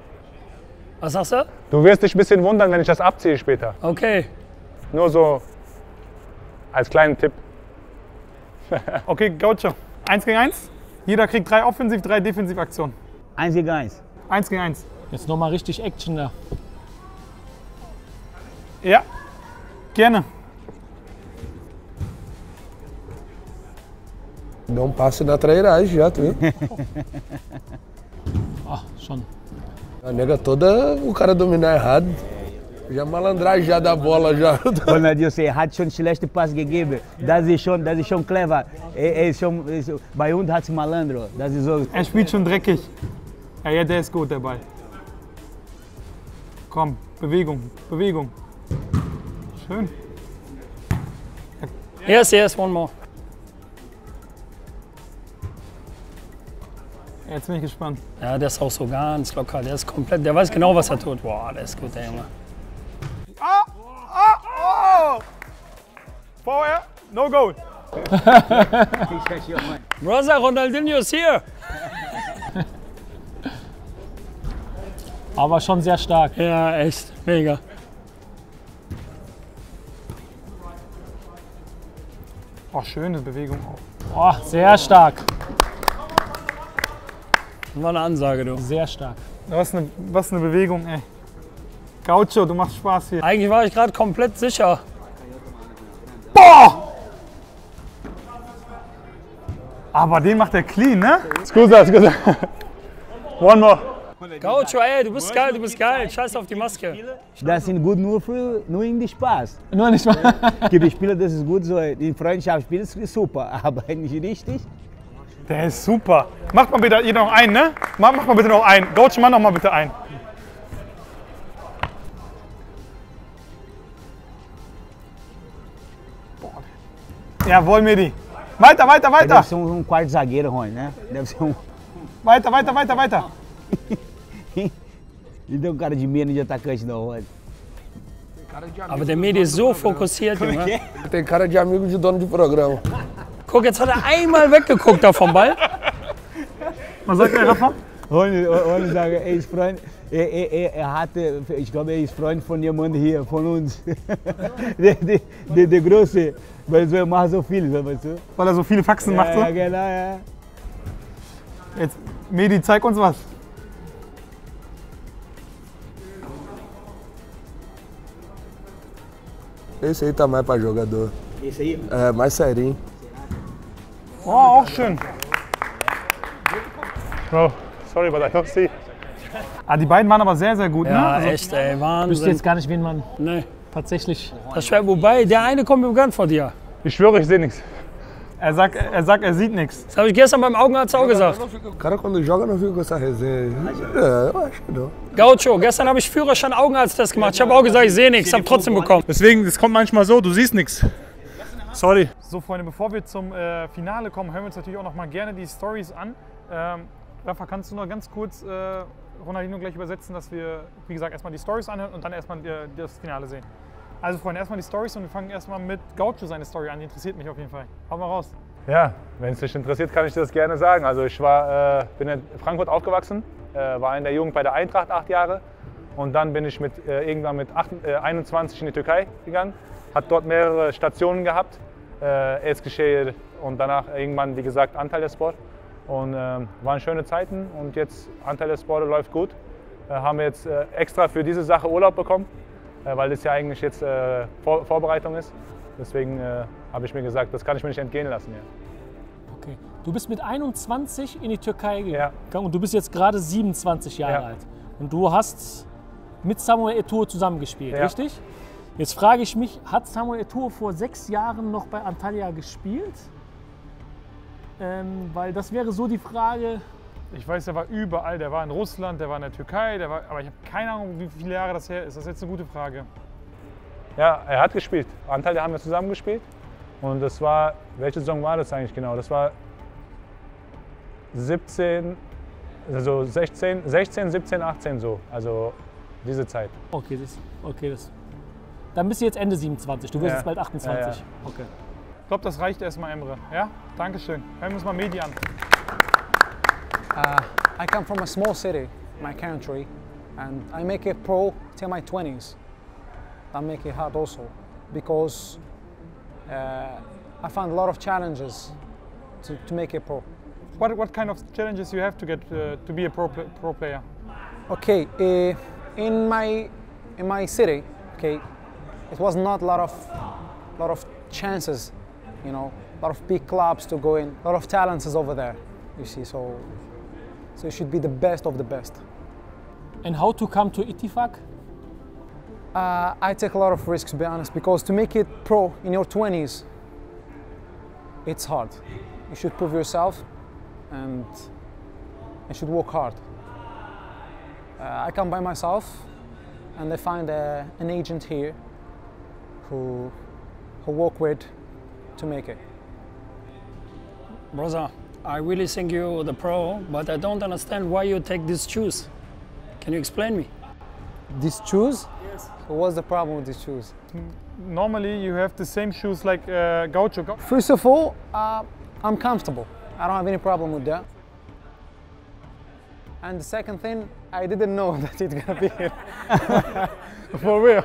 Was sagst du? Du wirst dich ein bisschen wundern, wenn ich das abziehe später. Okay. Nur so als kleinen Tipp. Okay, Gaucho. 1 gegen 1. Jeder kriegt 3 Offensiv-, 3 Defensivaktionen. 1 gegen 1. 1 gegen 1. Jetzt nochmal richtig Action da. Ja, gerne. Dá passe na trairagem já, tu viu? Ah, schon. A nega toda, o cara dominar errado. Já malandragem já da bola já. Ronaldinho, er hat schon schlechte Pass gegeben. Das ist schon clever. Bei uns hat es Malandro. Das ist so. Er spielt schon dreckig. Ja, der ist gut, der Ball. Komm, Bewegung, Bewegung. Schön. Yes, one more. Jetzt bin ich gespannt. Ja, der ist auch so ganz locker. Der ist komplett, der weiß genau, was er tut. Boah, der ist gut, der Junge. Vorher, no goal. Brother, Ronaldinho ist hier. Aber schon sehr stark. Ja, echt, mega. Oh, schöne Bewegung auch. Oh, sehr stark. Das war eine Ansage, du. Sehr stark. Was eine Bewegung, ey. Gaucho, du machst Spaß hier. Eigentlich war ich gerade komplett sicher. Boah! Aber den macht er clean, ne? Scusa. One more. Gaucho, ey, du bist geil. Scheiß auf die Maske. Das sind gut nur in den Spaß. Nur nicht mal. Gibt Spieler, das ist gut so. In Freundschaftsspielen ist es super, aber nicht richtig. Der ist super. Macht mal bitte jeder noch einen, ne? Mach mal bitte noch einen. Gaucho, mach noch mal bitte einen. Jawohl, Medi. Weiter. Deve ser quarto zagueiro, Rony, né? Deve ser Weiter. Não tem cara de medo de atacante, não, Rony. Aber der Medi ist so fokussiert, Junge. Tem cara de amigo de dono de programa. Guck, jetzt hat er einmal weggeguckt da vom Ball. Was sagt der Rafa? Rony sagt, er ist Freund. Hatte, ich glaube, er ist Freund von jemandem hier, von uns. Der Große, weil er macht so viel, weißt du? Weil er so viele Faxen macht, so? Ja, genau, ja. Jetzt, Medi, zeig uns was. Esse aí tá mais pra jogador. Esse aí? É, mais serinho. Oh, auch schön. Oh, sorry, but I don't see. Ah, die beiden waren aber sehr, sehr gut, ne? Ja, Also, echt, ey, Ich wüsste Wahnsinn. jetzt gar nicht, wen man Nee, tatsächlich. das schwer, wobei, der eine kommt mir bekannt vor dir. Ich schwöre, ich sehe nichts. er sagt, er sieht nichts. Das habe ich gestern beim Augenarzt auch gesagt. O cara quando joga não fica com essa resenha. É, eu acho que não. Gaucho, gestern habe ich Führerschein Augenarzttest gemacht. Ich habe auch gesagt, ich sehe nichts, habe trotzdem bekommen. Deswegen, es kommt manchmal so, du siehst nichts. Sorry. So, Freunde, bevor wir zum Finale kommen, hören wir uns natürlich auch noch mal gerne die Stories an. Rafa, kannst du noch ganz kurz Ronaldinho gleich übersetzen, dass wir, wie gesagt, erstmal die Stories anhören und dann erstmal das Finale sehen. Also, Freunde, erstmal die Stories und wir fangen erstmal mit Gaucho seine Story an. Die interessiert mich auf jeden Fall. Hau mal raus. Ja, wenn es dich interessiert, kann ich das gerne sagen. Also ich bin in Frankfurt aufgewachsen, war in der Jugend bei der Eintracht 8 Jahre und dann bin ich irgendwann mit 21 in die Türkei gegangen, hat dort mehrere Stationen gehabt, Eskişehir und danach irgendwann, wie gesagt, Antalyaspor und waren schöne Zeiten und jetzt Antalyaspor läuft gut. haben wir jetzt extra für diese Sache Urlaub bekommen, weil das ja eigentlich jetzt Vorbereitung ist. Deswegen habe ich mir gesagt, das kann ich mir nicht entgehen lassen. Ja. Okay. Du bist mit 21 in die Türkei gegangen und du bist jetzt gerade 27 Jahre alt. Und du hast mit Samuel Eto'o zusammengespielt, richtig? Jetzt frage ich mich, hat Samuel Eto'o vor 6 Jahren noch bei Antalya gespielt? Weil das wäre so die Frage. Ich weiß, der war überall. Der war in Russland, der war in der Türkei, aber ich habe keine Ahnung, wie viele Jahre das her ist. Das ist jetzt eine gute Frage. Ja, er hat gespielt. Antalya haben wir zusammen gespielt. Und das war, welche Saison war das eigentlich genau? Das war 17, also 16, 17, 18 so. Also diese Zeit. Okay, dann bist du jetzt Ende 27. Du wirst jetzt bald 28. Ja. Okay. Ich glaube, das reicht erstmal, Emre. Ja? Dankeschön. Hören wir uns mal Mehdi an. I come from a small city, my country, and I make it pro till my 20s. I make it hard also, because I found a lot of challenges to make it pro. What kind of challenges you have to get to be a pro player? Okay, in my city, okay, it was not a lot of chances, you know, a lot of big clubs to go in, a lot of talents is over there, you see, so it should be the best of the best. And how to come to Ittifaq? I take a lot of risks, to be honest, because to make it pro in your 20s, it's hard. You should prove yourself and you should work hard. I come by myself and I find an agent here who work with to make it. Brother, I really think you're the pro, but I don't understand why you take these shoes. Can you explain me? These shoes? Yes. So what's the problem with these shoes? Normally you have the same shoes like Gaucho. First of all, I'm comfortable. I don't have any problem with that. And the second thing, I didn't know that it's gonna be here. For real.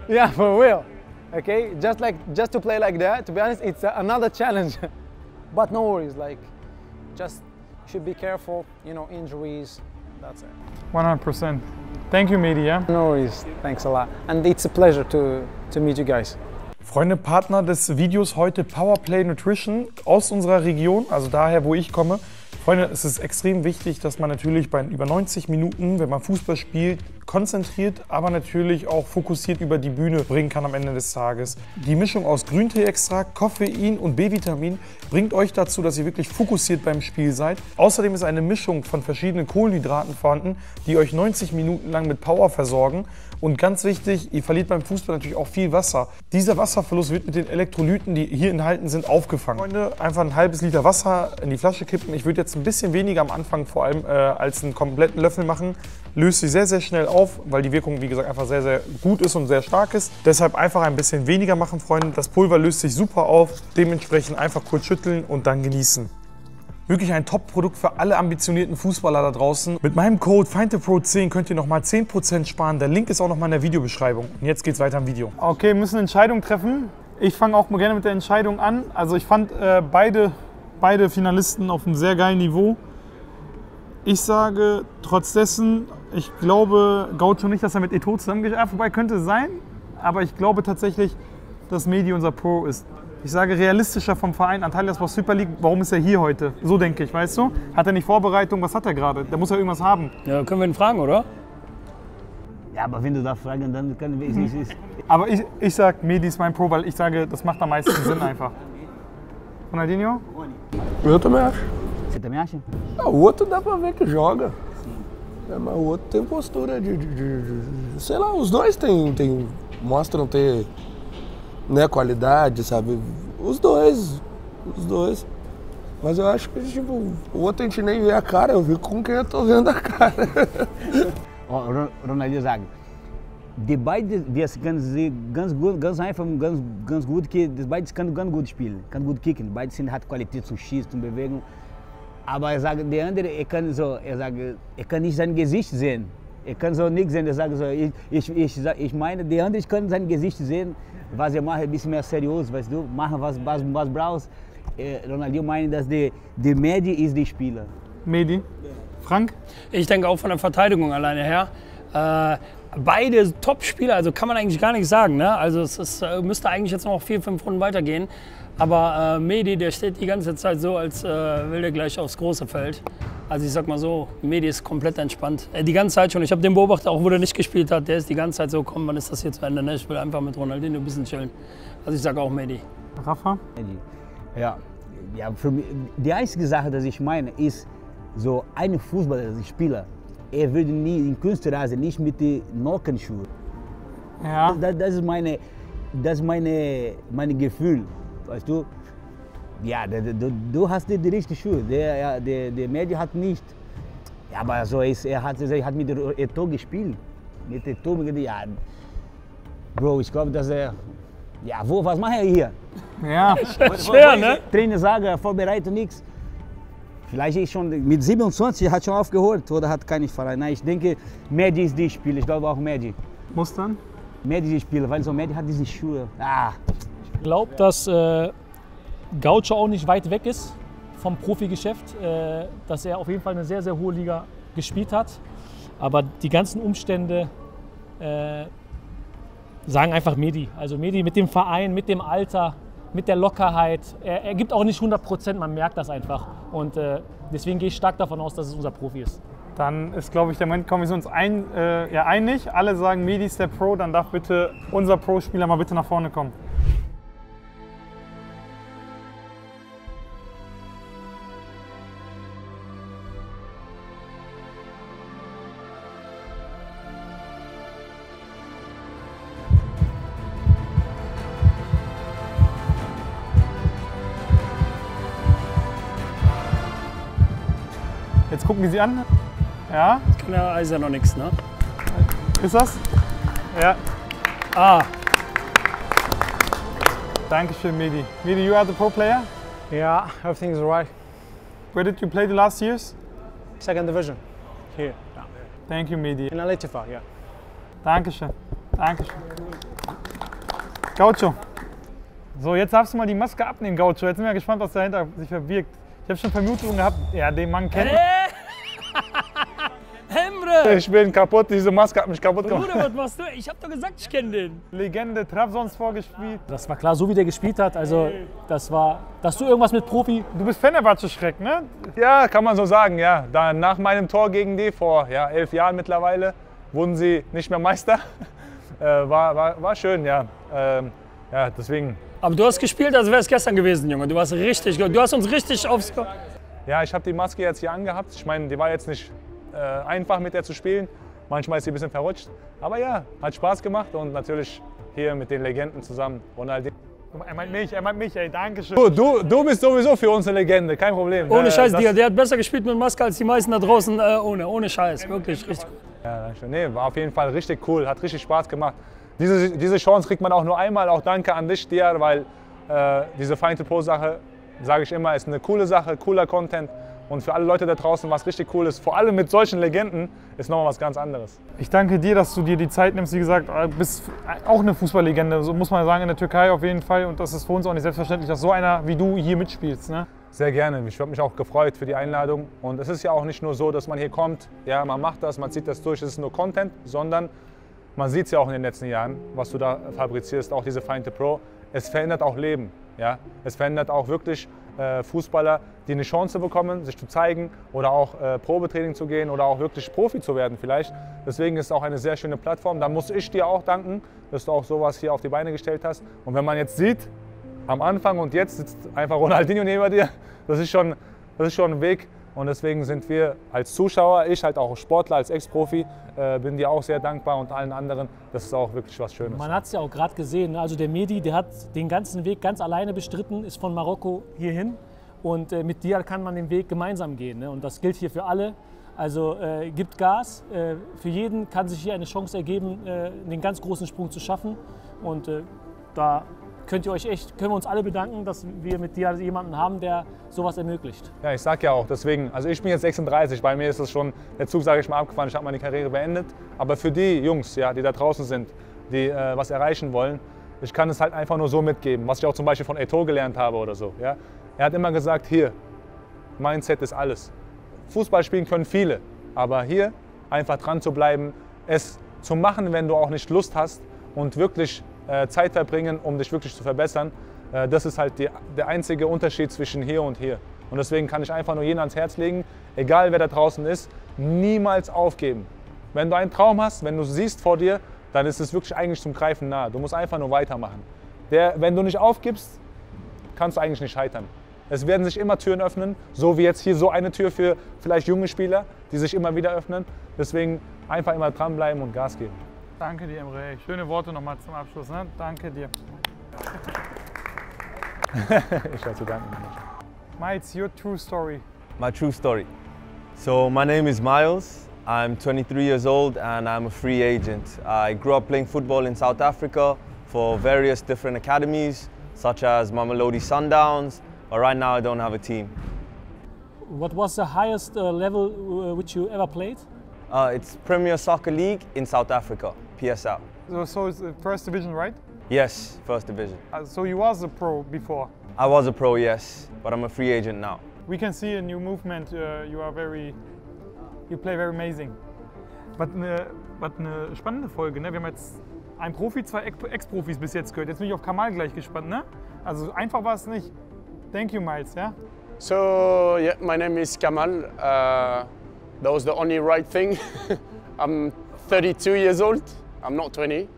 Yeah, for real. Okay, just to play like that, to be honest, it's another challenge. But no worries, like, just should be careful, you know, injuries, that's it. 100%. Thank you, Mehdi. Yeah? No worries, thanks a lot. And it's a pleasure to meet you guys. Freunde, Partner des Videos heute Powerplay Nutrition aus unserer Region, also daher, wo ich komme. Freunde, es ist extrem wichtig, dass man natürlich bei über 90 Minuten, wenn man Fußball spielt, konzentriert, aber natürlich auch fokussiert über die Bühne bringen kann am Ende des Tages. Die Mischung aus Grünteeextrakt, Koffein und B-Vitamin bringt euch dazu, dass ihr wirklich fokussiert beim Spiel seid. Außerdem ist eine Mischung von verschiedenen Kohlenhydraten vorhanden, die euch 90 Minuten lang mit Power versorgen. Und ganz wichtig, ihr verliert beim Fußball natürlich auch viel Wasser. Dieser Wasserverlust wird mit den Elektrolyten, die hier enthalten sind, aufgefangen. Freunde, einfach ein halbes Liter Wasser in die Flasche kippen. Ich würde jetzt ein bisschen weniger am Anfang vor allem als einen kompletten Löffel machen. Löst sich sehr, sehr schnell auf, weil die Wirkung, wie gesagt, einfach sehr, sehr gut ist und sehr stark ist. Deshalb einfach ein bisschen weniger machen, Freunde. Das Pulver löst sich super auf. Dementsprechend einfach kurz schütteln und dann genießen. Wirklich ein Top-Produkt für alle ambitionierten Fußballer da draußen. Mit meinem Code FeindThePro10 könnt ihr nochmal 10% sparen. Der Link ist auch nochmal in der Videobeschreibung. Und jetzt geht's weiter im Video. Okay, wir müssen eine Entscheidung treffen. Ich fange auch gerne mit der Entscheidung an. Also ich fand beide Finalisten auf einem sehr geilen Niveau. Ich sage trotz dessen, ich glaube Gaucho nicht, dass er mit Eto'o zusammengearbeitet hat. Wobei könnte sein, aber ich glaube tatsächlich, dass Mehdi unser Pro ist. Ich sage realistischer vom Verein Antalyaspor Super League, warum ist er hier heute? So denke ich, weißt du? Hat er nicht Vorbereitung, was hat er gerade? Der muss ja irgendwas haben. Ja, können wir ihn fragen, oder? Ja, aber wenn du da fragen, dann können wir es nicht. Aber ich sage, Mehdi ist mein Pro, weil ich sage, das macht am meisten Sinn einfach. Ronaldinho? Eu também acho. Você também acha? O outro dá pra ver que joga. É, mas o outro tem postura sei lá, os dois mostram ter, né, qualidade, sabe? Os dois. Mas eu acho que, tipo, o outro a gente nem vê a cara, eu vi com quem eu tô vendo a cara. Ronaldinho sagt, die beiden, ganz einfach, ganz gut, die beiden können ganz gut spielen, kann gut kicken, beide hat Qualität zum Schießen, zum Bewegen. Aber er sagt, der andere, er kann nicht sein Gesicht sehen. Er kann so nichts sehen, er sagt so, ich meine, der andere kann sein Gesicht sehen, was er macht, ein bisschen mehr seriös, weißt du, machen was brauchst. Ronaldinho meint, dass der Mehdi ist der Spieler. Mehdi? Frank? Ich denke auch von der Verteidigung alleine her. Beide Top-Spieler, also kann man eigentlich gar nicht sagen. Ne? Also es müsste eigentlich jetzt noch 4, 5 Runden weitergehen. Aber Mehdi, der steht die ganze Zeit so, als will der gleich aufs große Feld. Also ich sag mal so, Mehdi ist komplett entspannt. Die ganze Zeit schon. Ich habe den beobachtet, auch wo der nicht gespielt hat. Der ist die ganze Zeit so, komm, wann ist das hier zu Ende? Ne? Ich will einfach mit Ronaldinho ein bisschen chillen. Also ich sage auch Mehdi. Rafa? Ja, für mich, die einzige Sache, die ich meine, ist, so ein Fußballer, Spieler, er würde nie in Kunstrasen nicht mit den Nockenschuhen. Ja. Das ist meine Gefühl, weißt du? Ja, du hast die richtigen Schuhe, der Mehdi hat nicht. Ja, aber so ist, er hat mit Eto'o gespielt. Mit Eto'o, ja. Bro, ich glaube, dass er, ja, was macht er hier? Ja. Schwer, ne? Trainer sagt, vorbereitet nichts. Vielleicht ist schon mit 27 hat schon aufgeholt oder hat keinen Verein. Nein, ich denke, Mehdi ist die Spieler. Ich glaube auch Mehdi. Muss dann? Mehdi ist die Spieler, weil so Mehdi hat diese Schuhe. Ich glaube, dass Gaucho auch nicht weit weg ist vom Profigeschäft, dass er auf jeden Fall eine sehr, sehr hohe Liga gespielt hat. Aber die ganzen Umstände sagen einfach Mehdi. Also Mehdi mit dem Verein, mit dem Alter, mit der Lockerheit. Er gibt auch nicht 100%, man merkt das einfach. Und deswegen gehe ich stark davon aus, dass es unser Profi ist. Dann ist, glaube ich, der Moment, kommen wir uns einig. Alle sagen, Mehdi ist der Pro, dann darf bitte unser Pro-Spieler mal bitte nach vorne kommen. Jetzt gucken die sie an. Ja? Ja, ist ja noch nichts, ne? Ist das? Ja. Ah. Dankeschön, Mehdi. Mehdi, you are the pro player? Yeah, everything is right. Where did you play the last years? Second division, here. Thank you, Mehdi. In Al-Ittifaq, yeah. Dankeschön. Dankeschön. Gaucho. So, jetzt darfst du mal die Maske abnehmen, Gaucho. Jetzt sind wir gespannt, was dahinter sich verbirgt. Ich habe schon Vermutungen gehabt, ja, den Mann kennt man. Emre! Ich bin kaputt, diese Maske hat mich kaputt gemacht. Bruder, was machst du? Ich hab doch gesagt, ich kenne den. Legende, Trabzons vorgespielt. Das war klar, so wie der gespielt hat. Also, das war, dass du irgendwas mit Profi. Du bist Fenerbahce-Schreck, ne? Ja, kann man so sagen, ja. Nach meinem Tor gegen die vor 11 Jahren mittlerweile wurden sie nicht mehr Meister. War schön, ja. Ja, deswegen. Aber du hast gespielt, als wäre es gestern gewesen, Junge. Du warst richtig gut. Du hast uns richtig aufs... Ja, ich habe die Maske jetzt hier angehabt. Ich meine, die war jetzt nicht einfach mit der zu spielen. Manchmal ist sie ein bisschen verrutscht. Aber ja, hat Spaß gemacht und natürlich hier mit den Legenden zusammen. Ronaldinho. Er meint mich, ey, danke schön. Du bist sowieso für uns eine Legende, kein Problem. Ohne Scheiß, Digga, der hat besser gespielt mit Maske als die meisten da draußen ohne Scheiß. Wirklich richtig gut. Ja, danke schön. Nee, war auf jeden Fall richtig cool, hat richtig Spaß gemacht. Diese Chance kriegt man auch nur einmal. Auch danke an dich, Diar, weil diese Find the Pro Sache, sage ich immer, ist eine coole Sache, cooler Content. Und für alle Leute da draußen, was richtig cool ist, vor allem mit solchen Legenden, ist nochmal was ganz anderes. Ich danke dir, dass du dir die Zeit nimmst. Wie gesagt, du bist auch eine Fußballlegende, so muss man sagen, in der Türkei auf jeden Fall. Und das ist für uns auch nicht selbstverständlich, dass so einer wie du hier mitspielst. Ne? Sehr gerne. Ich habe mich auch gefreut für die Einladung. Und es ist ja auch nicht nur so, dass man hier kommt, ja, man macht das, man zieht das durch, es ist nur Content, sondern man sieht es ja auch in den letzten Jahren, was du da fabrizierst, auch diese Find the Pro. Es verändert auch Leben. Ja? Es verändert auch wirklich Fußballer, die eine Chance bekommen, sich zu zeigen oder auch Probetraining zu gehen oder auch wirklich Profi zu werden vielleicht. Deswegen ist es auch eine sehr schöne Plattform. Da muss ich dir auch danken, dass du auch sowas hier auf die Beine gestellt hast. Und wenn man jetzt sieht, am Anfang und jetzt sitzt einfach Ronaldinho neben dir, das ist schon ein Weg. Und deswegen sind wir als Zuschauer, ich halt auch Sportler, als Ex-Profi, bin dir auch sehr dankbar und allen anderen. Das ist auch wirklich was Schönes. Man hat es ja auch gerade gesehen, ne? Also der Mehdi, der hat den ganzen Weg ganz alleine bestritten, ist von Marokko hierhin. Und mit dir kann man den Weg gemeinsam gehen. Ne? Und das gilt hier für alle. Also gibt Gas. Für jeden kann sich hier eine Chance ergeben, den ganz großen Sprung zu schaffen. Und da können wir uns alle bedanken, dass wir mit dir jemanden haben, der sowas ermöglicht. Ja, ich sag ja auch, deswegen, also ich bin jetzt 36, bei mir ist es schon, der Zug, sage ich mal, abgefahren, ich habe meine Karriere beendet. Aber für die Jungs, ja, die da draußen sind, die was erreichen wollen, ich kann es halt einfach nur so mitgeben, was ich auch zum Beispiel von Eto'o gelernt habe oder so. Ja. Er hat immer gesagt, hier, Mindset ist alles. Fußball spielen können viele, aber hier einfach dran zu bleiben, es zu machen, wenn du auch nicht Lust hast und wirklich Zeit verbringen, um dich wirklich zu verbessern, das ist halt der einzige Unterschied zwischen hier und hier. Und deswegen kann ich einfach nur jeden ans Herz legen, egal wer da draußen ist, niemals aufgeben. Wenn du einen Traum hast, wenn du es siehst vor dir, dann ist es wirklich eigentlich zum Greifen nahe. Du musst einfach nur weitermachen. Wenn du nicht aufgibst, kannst du eigentlich nicht scheitern. Es werden sich immer Türen öffnen, so wie jetzt hier so eine Tür für vielleicht junge Spieler, die sich immer wieder öffnen. Deswegen einfach immer dranbleiben und Gas geben. Danke dir, Emre. Schöne Worte nochmal zum Abschluss. Ne? Danke dir. Ich habe zu danken. Miles, your true story. My true story. So my name is Miles. I'm 23 years old and I'm a free agent. I grew up playing football in South Africa for various different academies, such as Mamelodi Sundowns, but right now I don't have a team. What was the highest level which you ever played? It's Premier Soccer League in South Africa, PSL. So it's the first division, right? Yes, first division. So you was a pro before? I was a pro, yes, but I'm a free agent now. We can see a new movement. You play very amazing. Was eine spannende Folge, ne? Wir haben jetzt einen Profi, zwei Ex-Profis bis jetzt gehört. Jetzt bin ich auf Kamal gleich gespannt, ne? Also einfach war es nicht. Thank you, Miles, ja? So, yeah, my name is Kamal. That was the only right thing. I'm 32 years old. I'm not 20.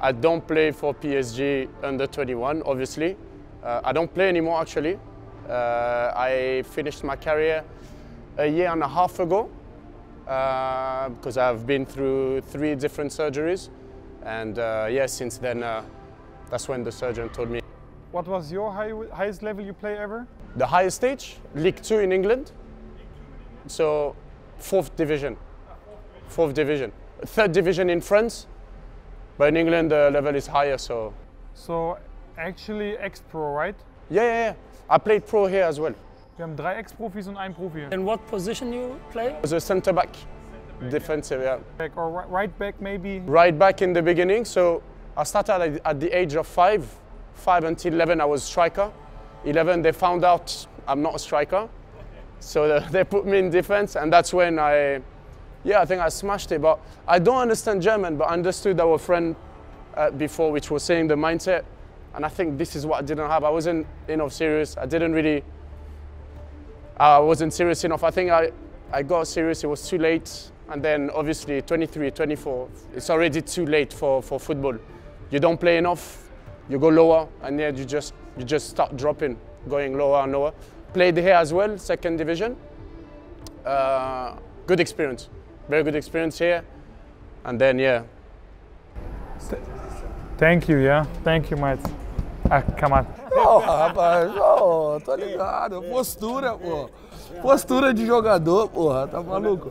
I don't play for PSG under 21, obviously. I don't play anymore, actually. I finished my career a year and a half ago because I've been through 3 different surgeries. And yeah, since then, that's when the surgeon told me. What was your highest level you play ever? The highest stage, League 2 in England. So, 4th division. 4th division. 3rd division in France. But in England, the level is higher, so. So, actually ex-pro, right? Yeah. I played pro here as well. Wir haben 3 Ex-Profis und einen Profi. In what position you play? As a centre back, defensive, yeah. Back or right back maybe? Right back in the beginning, so I started at the age of 5 until 11 I was striker. 11 they found out I'm not a striker, so they put me in defense, and that's when I think I smashed it. But I don't understand German, but I understood our friend before, which was saying the mindset, and I think this is what I didn't have. I wasn't serious. I wasn't serious enough. I think I got serious, it was too late. And then obviously 23, 24, it's already too late for football. You don't play enough, you go lower, and then you just start dropping, going lower and lower. Played here as well, 2nd division. Good experience, very good experience here. And then, yeah. Thank you, yeah. Thank you, Miles. Ah, Kamal. Rapaz, tô ligado. Postura, pô. Postura de jogador, porra. Tá maluco?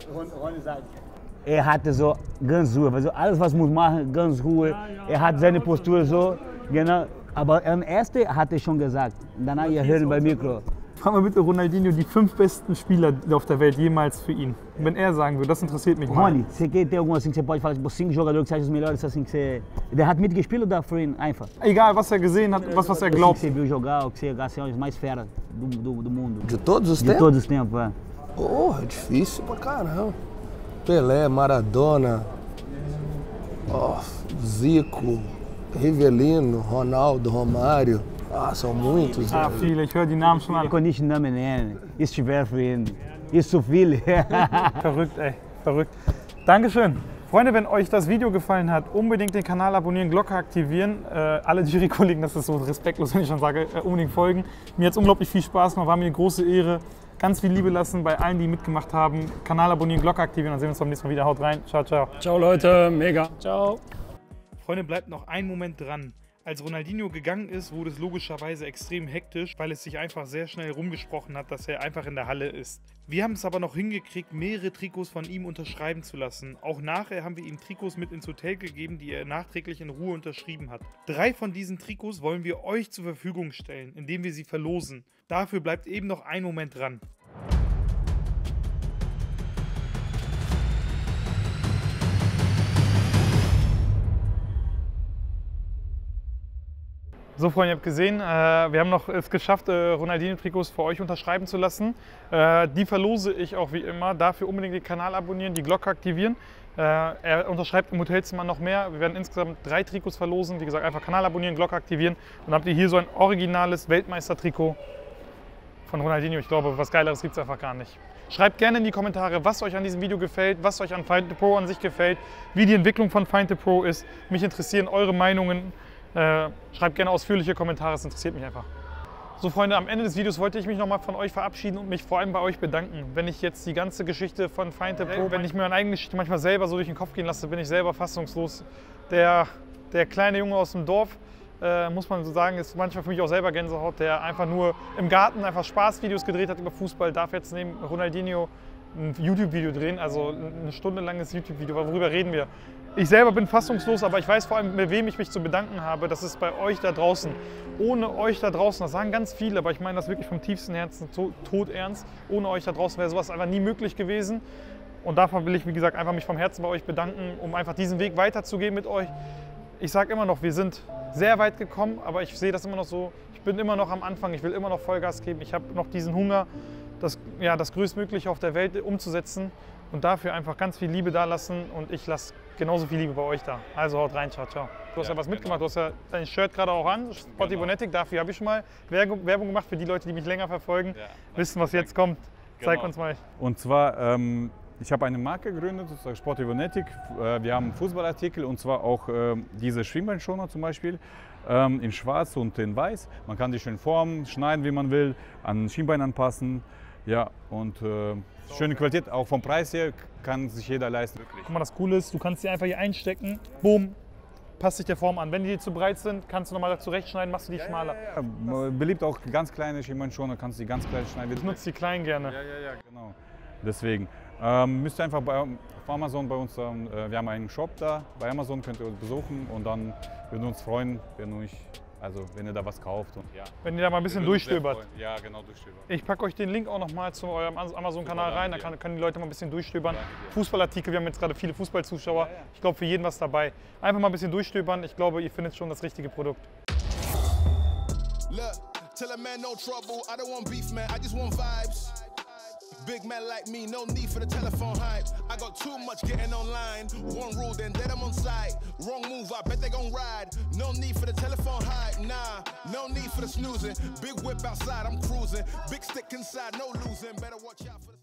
Hatte so ganz Ruhe. Also alles, was muss machen, ganz Ruhe. Hat seine Postur so, genau. Aber am ersten hat schon gesagt. Danach, ihr hören beim Mikro. Frag mal bitte Ronaldinho die 5 besten Spieler auf der Welt jemals für ihn. Und wenn er sagen würde, das interessiert mich mal. Rony, você quer ter algum assim que você pode falar, tipo, 5 jogadores que você acha os melhores assim que você... Der hat mitgespielt oder für ihn einfach? Egal, was er gesehen hat, was er glaubt. O que você viu jogar, o que você acha os mais fera do mundo. De todos os tempos? De todos os tempos, é. Porra, difícil pra caramba. Pelé, Maradona, Zico, Rivelino, Ronaldo, Romário. Ah, são muitos. Ah, viele, ich höre die Namen schon alle. Ich kann nicht den Namen nennen. Ist schwer für ihn. Ist zu viel. Verrückt, ey. Verrückt. Dankeschön. Freunde, wenn euch das Video gefallen hat, unbedingt den Kanal abonnieren, Glocke aktivieren. Alle Jury-Kollegen, das ist so respektlos, wenn ich schon sage, unbedingt folgen. Mir hat es unglaublich viel Spaß gemacht, war mir eine große Ehre. Ganz viel Liebe lassen bei allen, die mitgemacht haben. Kanal abonnieren, Glocke aktivieren, dann sehen wir uns beim nächsten Mal wieder. Haut rein. Ciao, ciao. Ciao Leute, mega. Ciao. Freunde, bleibt noch einen Moment dran. Als Ronaldinho gegangen ist, wurde es logischerweise extrem hektisch, weil es sich einfach sehr schnell rumgesprochen hat, dass er einfach in der Halle ist. Wir haben es aber noch hingekriegt, mehrere Trikots von ihm unterschreiben zu lassen. Auch nachher haben wir ihm Trikots mit ins Hotel gegeben, die er nachträglich in Ruhe unterschrieben hat. 3 von diesen Trikots wollen wir euch zur Verfügung stellen, indem wir sie verlosen. Dafür bleibt eben noch ein Moment dran. So, Freunde, ihr habt gesehen, wir haben noch es geschafft, Ronaldinho-Trikots für euch unterschreiben zu lassen. Die verlose ich auch wie immer. Dafür unbedingt den Kanal abonnieren, die Glocke aktivieren. Er unterschreibt im Hotelzimmer noch mehr. Wir werden insgesamt 3 Trikots verlosen. Wie gesagt, einfach Kanal abonnieren, Glocke aktivieren. Und dann habt ihr hier so ein originales Weltmeister-Trikot von Ronaldinho. Ich glaube, was Geileres gibt es einfach gar nicht. Schreibt gerne in die Kommentare, was euch an diesem Video gefällt, was euch an Find2Pro an sich gefällt, wie die Entwicklung von Find2Pro ist. Mich interessieren eure Meinungen. Schreibt gerne ausführliche Kommentare, es interessiert mich einfach. So, Freunde, am Ende des Videos wollte ich mich nochmal von euch verabschieden und mich vor allem bei euch bedanken. Wenn ich jetzt die ganze Geschichte von Find2Pro, wenn ich mir meine eigene Geschichte manchmal selber so durch den Kopf gehen lasse, bin ich selber fassungslos. Der kleine Junge aus dem Dorf, muss man so sagen, ist manchmal für mich auch selber Gänsehaut, der einfach nur im Garten einfach Spaßvideos gedreht hat über Fußball, darf jetzt neben Ronaldinho ein YouTube-Video drehen, also ein stundenlanges YouTube-Video. Worüber reden wir? Ich selber bin fassungslos, aber ich weiß vor allem, mit wem ich mich zu bedanken habe. Das ist bei euch da draußen. Ohne euch da draußen, das sagen ganz viele, aber ich meine das wirklich vom tiefsten Herzen, todernst. Ohne euch da draußen wäre sowas einfach nie möglich gewesen. Und davon will ich, wie gesagt, einfach mich vom Herzen bei euch bedanken, um einfach diesen Weg weiterzugehen mit euch. Ich sage immer noch, wir sind sehr weit gekommen, aber ich sehe das immer noch so, ich bin immer noch am Anfang, ich will immer noch Vollgas geben. Ich habe noch diesen Hunger, das Größtmögliche auf der Welt umzusetzen und dafür einfach ganz viel Liebe da lassen und ich lasse genauso viel Liebe bei euch da. Also haut rein, ciao, ciao. Du hast ja was mitgemacht, du hast ja dein Shirt gerade auch an, Sportivonetic, dafür habe ich schon mal Werbung gemacht für die Leute, die mich länger verfolgen, wissen, was jetzt kommt. Zeig uns mal. Und zwar, ich habe eine Marke gegründet, Sportivonetic. Wir haben Fußballartikel und zwar auch diese Schienbeinschoner zum Beispiel in schwarz und in weiß. Man kann die schön formen, schneiden, wie man will, an Schienbein anpassen. Ja, und schöne Qualität, auch vom Preis her kann sich jeder leisten. Wirklich. Guck mal, das Coole ist, du kannst die einfach hier einstecken, boom, passt sich der Form an. Wenn die zu breit sind, kannst du nochmal zurechtschneiden, machst du die schmaler. Ja. Beliebt auch ganz kleine Schienbeinschoner, kannst du die ganz klein schneiden. Ich nutze die kleinen gerne. Ja, genau. Deswegen müsst ihr einfach auf Amazon bei uns, wir haben einen Shop da, bei Amazon könnt ihr uns besuchen und dann würden wir uns freuen, wenn ihr da was kauft. Und, ja. Wenn ihr da mal ein bisschen durchstöbert. Ja, genau, durchstöbern. Ich packe euch den Link auch nochmal zu eurem Amazon-Kanal rein, da können die Leute mal ein bisschen durchstöbern. Fußballartikel, wir haben jetzt gerade viele Fußballzuschauer. Ja. Ich glaube, für jeden was dabei. Einfach mal ein bisschen durchstöbern, ich glaube, ihr findet schon das richtige Produkt. Tell a man no trouble, I don't want beef, man, I just want vibes. Big man like me, no need for the telephone hype. I got too much getting online. One rule, then dead I'm on site. Wrong move, I bet they gon' ride. No need for the telephone hype, nah. No need for the snoozing. Big whip outside, I'm cruising. Big stick inside, no losing. Better watch out for the